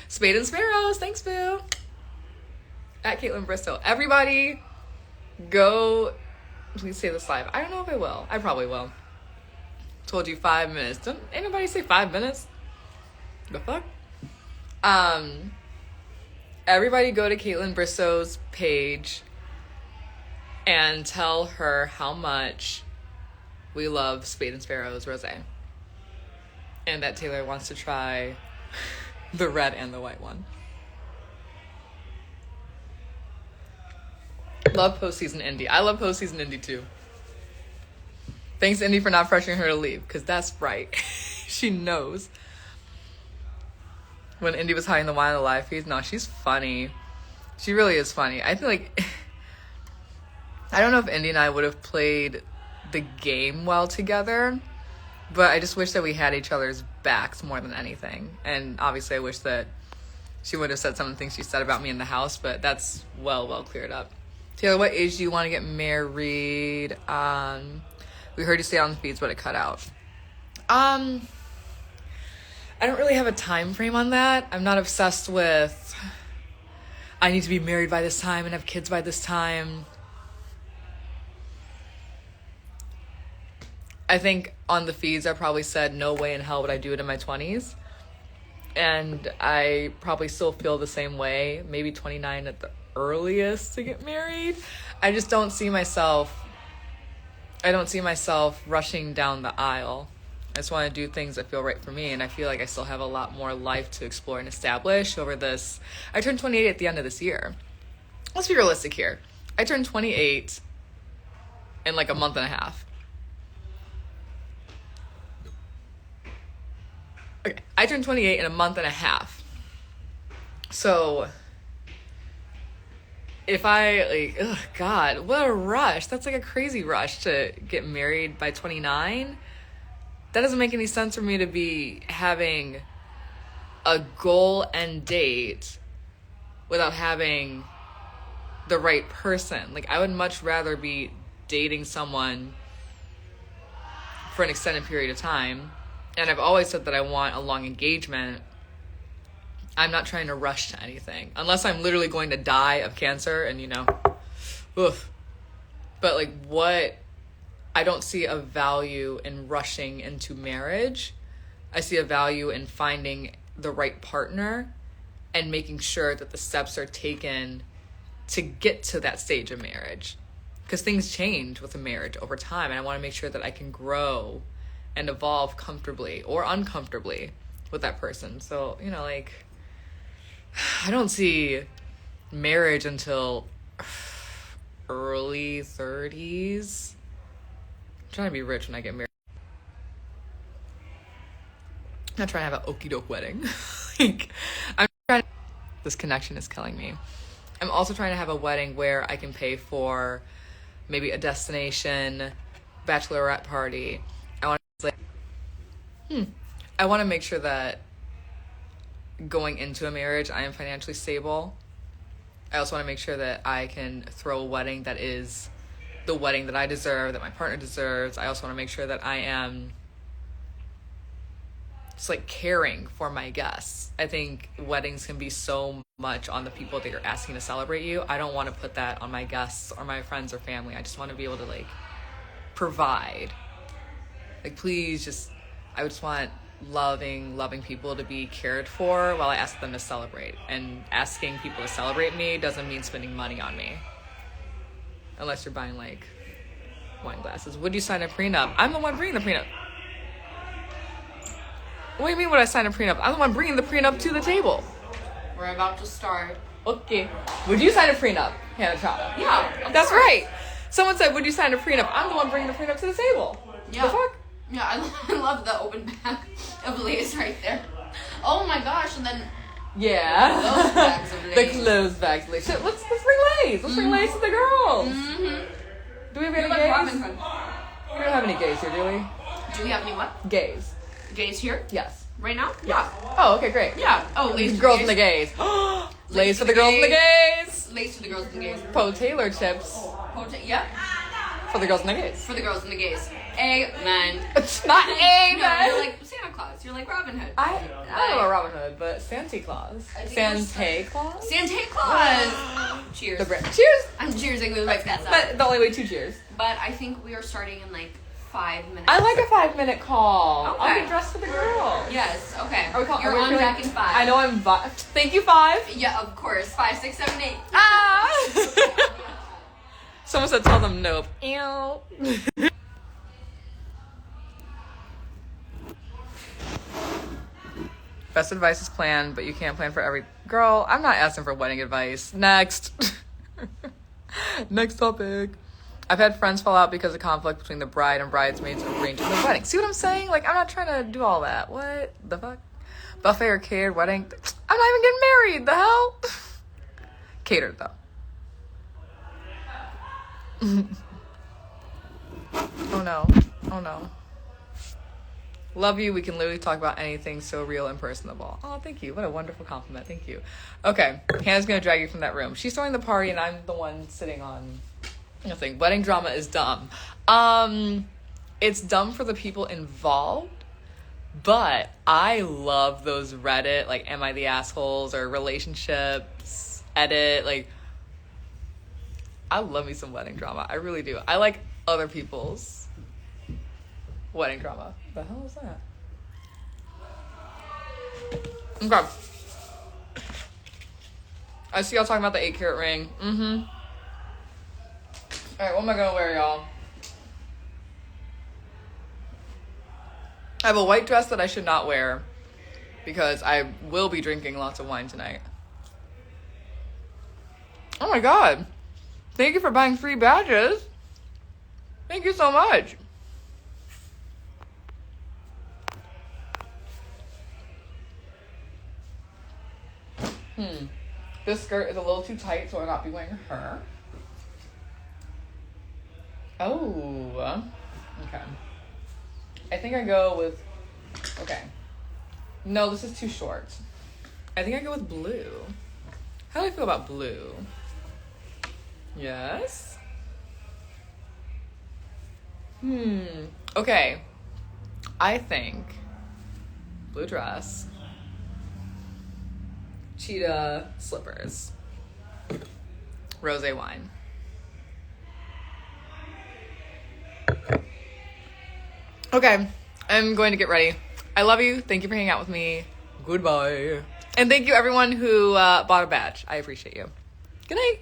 [SPEAKER 1] Spade and Sparrows. Thanks, boo. At Caitlin Bristow. Everybody, go. Please say this live. I don't know if I will. I probably will. Told you 5 minutes. Don't anybody say 5 minutes? The fuck? Everybody go to Caitlin Bristow's page and tell her how much we love Spade and Sparrows rosé. And that Taylor wants to try the red and the white one. Love postseason Indy. I love postseason Indy too. Thanks, Indy, for not pressuring her to leave, because that's right. She knows. When Indy was hiding the wine in the live feeds, no, she's funny. She really is funny. I feel like I don't know if Indy and I would have played the game well together, but I just wish that we had each other's backs more than anything. And obviously I wish that she would have said some of the things she said about me in the house, but that's well cleared up. Taylor, what age do you want to get married? We heard you stay on the feeds, but it cut out. I don't really have a time frame on that. I'm not obsessed with I need to be married by this time and have kids by this time. I think on the feeds I probably said no way in hell would I do it in my 20s. And I probably still feel the same way, maybe 29 at the earliest to get married. I just don't see myself rushing down the aisle. I just want to do things that feel right for me, and I feel like I still have a lot more life to explore and establish over this. I turned 28 at the end of this year. Let's be realistic here. I turned 28 in like a month and a half. Okay, I turned 28 in a month and a half. So if I like, oh God, what a rush. That's like a crazy rush to get married by 29. That doesn't make any sense for me to be having a goal and date without having the right person. Like, I would much rather be dating someone for an extended period of time. And I've always said that I want a long engagement. I'm not trying to rush to anything unless I'm literally going to die of cancer and, you know, oof. But like, I don't see a value in rushing into marriage. I see a value in finding the right partner and making sure that the steps are taken to get to that stage of marriage. Because things change with a marriage over time, and I want to make sure that I can grow and evolve comfortably or uncomfortably with that person. So, you know, like, I don't see marriage until early 30s. I'm trying to be rich when I get married. I'm not trying to have an okie doke wedding. Like, this connection is killing me. I'm also trying to have a wedding where I can pay for maybe a destination bachelorette party. I want to make sure that going into a marriage, I am financially stable. I also want to make sure that I can throw a wedding that is the wedding that I deserve, that my partner deserves. I also want to make sure that I am just like caring for my guests. I think weddings can be so much on the people that you're asking to celebrate you. I don't want to put that on my guests or my friends or family. I just want to be able to like provide. Like, please just, I just want loving people to be cared for while I ask them to celebrate. And asking people to celebrate me doesn't mean spending money on me. Unless you're buying like wine glasses. Would you sign a prenup? I'm the one bringing the prenup. What do you mean would I sign a prenup? I'm the one bringing the prenup to the table.
[SPEAKER 2] We're about to start.
[SPEAKER 1] Okay. Would you sign a prenup, Hannah Chana?
[SPEAKER 2] Yeah.
[SPEAKER 1] That's right. Someone said, would you sign a prenup? I'm the one bringing the prenup to the table.
[SPEAKER 2] Yeah.
[SPEAKER 1] The fuck?
[SPEAKER 2] Yeah, I love the open bag of lace right there. Oh my gosh, and then
[SPEAKER 1] Yeah.
[SPEAKER 2] Those bags of
[SPEAKER 1] The
[SPEAKER 2] lace.
[SPEAKER 1] clothes bags of lace. Shit, let's bring lace. Let's bring lace to the girls.
[SPEAKER 2] Mm-hmm.
[SPEAKER 1] Do we have
[SPEAKER 2] You're
[SPEAKER 1] any
[SPEAKER 2] like
[SPEAKER 1] gays?
[SPEAKER 2] Robin Hood.
[SPEAKER 1] We don't have any gays here, do we?
[SPEAKER 2] Do we have any what?
[SPEAKER 1] Gays.
[SPEAKER 2] Gays here?
[SPEAKER 1] Yes.
[SPEAKER 2] Right now? Yeah.
[SPEAKER 1] Oh, okay, great.
[SPEAKER 2] Yeah. Oh, lace for
[SPEAKER 1] Girls
[SPEAKER 2] the
[SPEAKER 1] and the
[SPEAKER 2] gays.
[SPEAKER 1] gays. Lace for the girls and the gays.
[SPEAKER 2] Lace for the girls and the gays.
[SPEAKER 1] Po Taylor chips
[SPEAKER 2] Yeah.
[SPEAKER 1] for the girls and the gays.
[SPEAKER 2] For the girls and the gays. Amen.
[SPEAKER 1] It's not A,
[SPEAKER 2] No,
[SPEAKER 1] man.
[SPEAKER 2] you're like Santa Claus. You're like Robin Hood.
[SPEAKER 1] I don't know about Robin Hood, but Santa Claus.
[SPEAKER 2] I think
[SPEAKER 1] Santa Claus?
[SPEAKER 2] Santa Claus. Cheers.
[SPEAKER 1] The Brit. Cheers!
[SPEAKER 2] I'm cheersing with my pets.
[SPEAKER 1] But the only way 2 cheers.
[SPEAKER 2] But I think we are starting in like 5 minutes.
[SPEAKER 1] I like a 5-minute call.
[SPEAKER 2] Okay.
[SPEAKER 1] I'll get dressed for the girls.
[SPEAKER 2] Yes. Okay.
[SPEAKER 1] Are we call,
[SPEAKER 2] You're
[SPEAKER 1] are we
[SPEAKER 2] on
[SPEAKER 1] feeling-
[SPEAKER 2] back in 5.
[SPEAKER 1] I know I'm. Thank you, 5.
[SPEAKER 2] Yeah, of course. 5, 6, 7, 8.
[SPEAKER 1] Ah! Someone said tell them nope. Ew. Best advice is plan, but you can't plan for every girl. I'm not asking for wedding advice. Next. Next topic. I've had friends fall out because of conflict between the bride and bridesmaids arranging the wedding. See what I'm saying? Like, I'm not trying to do all that. What the fuck? Buffet or catered wedding? I'm not even getting married. The hell? Catered though. Oh no. Oh no. Love you. We can literally talk about anything so real and personable. Oh, thank you. What a wonderful compliment. Thank you. Okay. Hannah's going to drag you from that room. She's throwing the party and I'm the one sitting on nothing. Wedding drama is dumb. It's dumb for the people involved, but I love those Reddit, like, am I the assholes or relationships edit. Like, I love me some wedding drama. I really do. I like other people's wedding drama. What the hell is that? Okay. I see y'all talking about the 8-carat ring. Mm-hmm. Alright, what am I gonna wear, y'all? I have a white dress that I should not wear because I will be drinking lots of wine tonight. Oh my god. Thank you for buying 3 badges. Thank you so much. This skirt is a little too tight, so I'll not be wearing her. Oh. Okay. I think I go with... Okay. No, this is too short. I think I go with blue. How do I feel about blue? Yes? Okay. I think blue dress, cheetah slippers, rosé wine. Okay, I'm going to get ready. I love you. Thank you for hanging out with me. Goodbye. And thank you everyone who bought a badge. I appreciate you. Good night.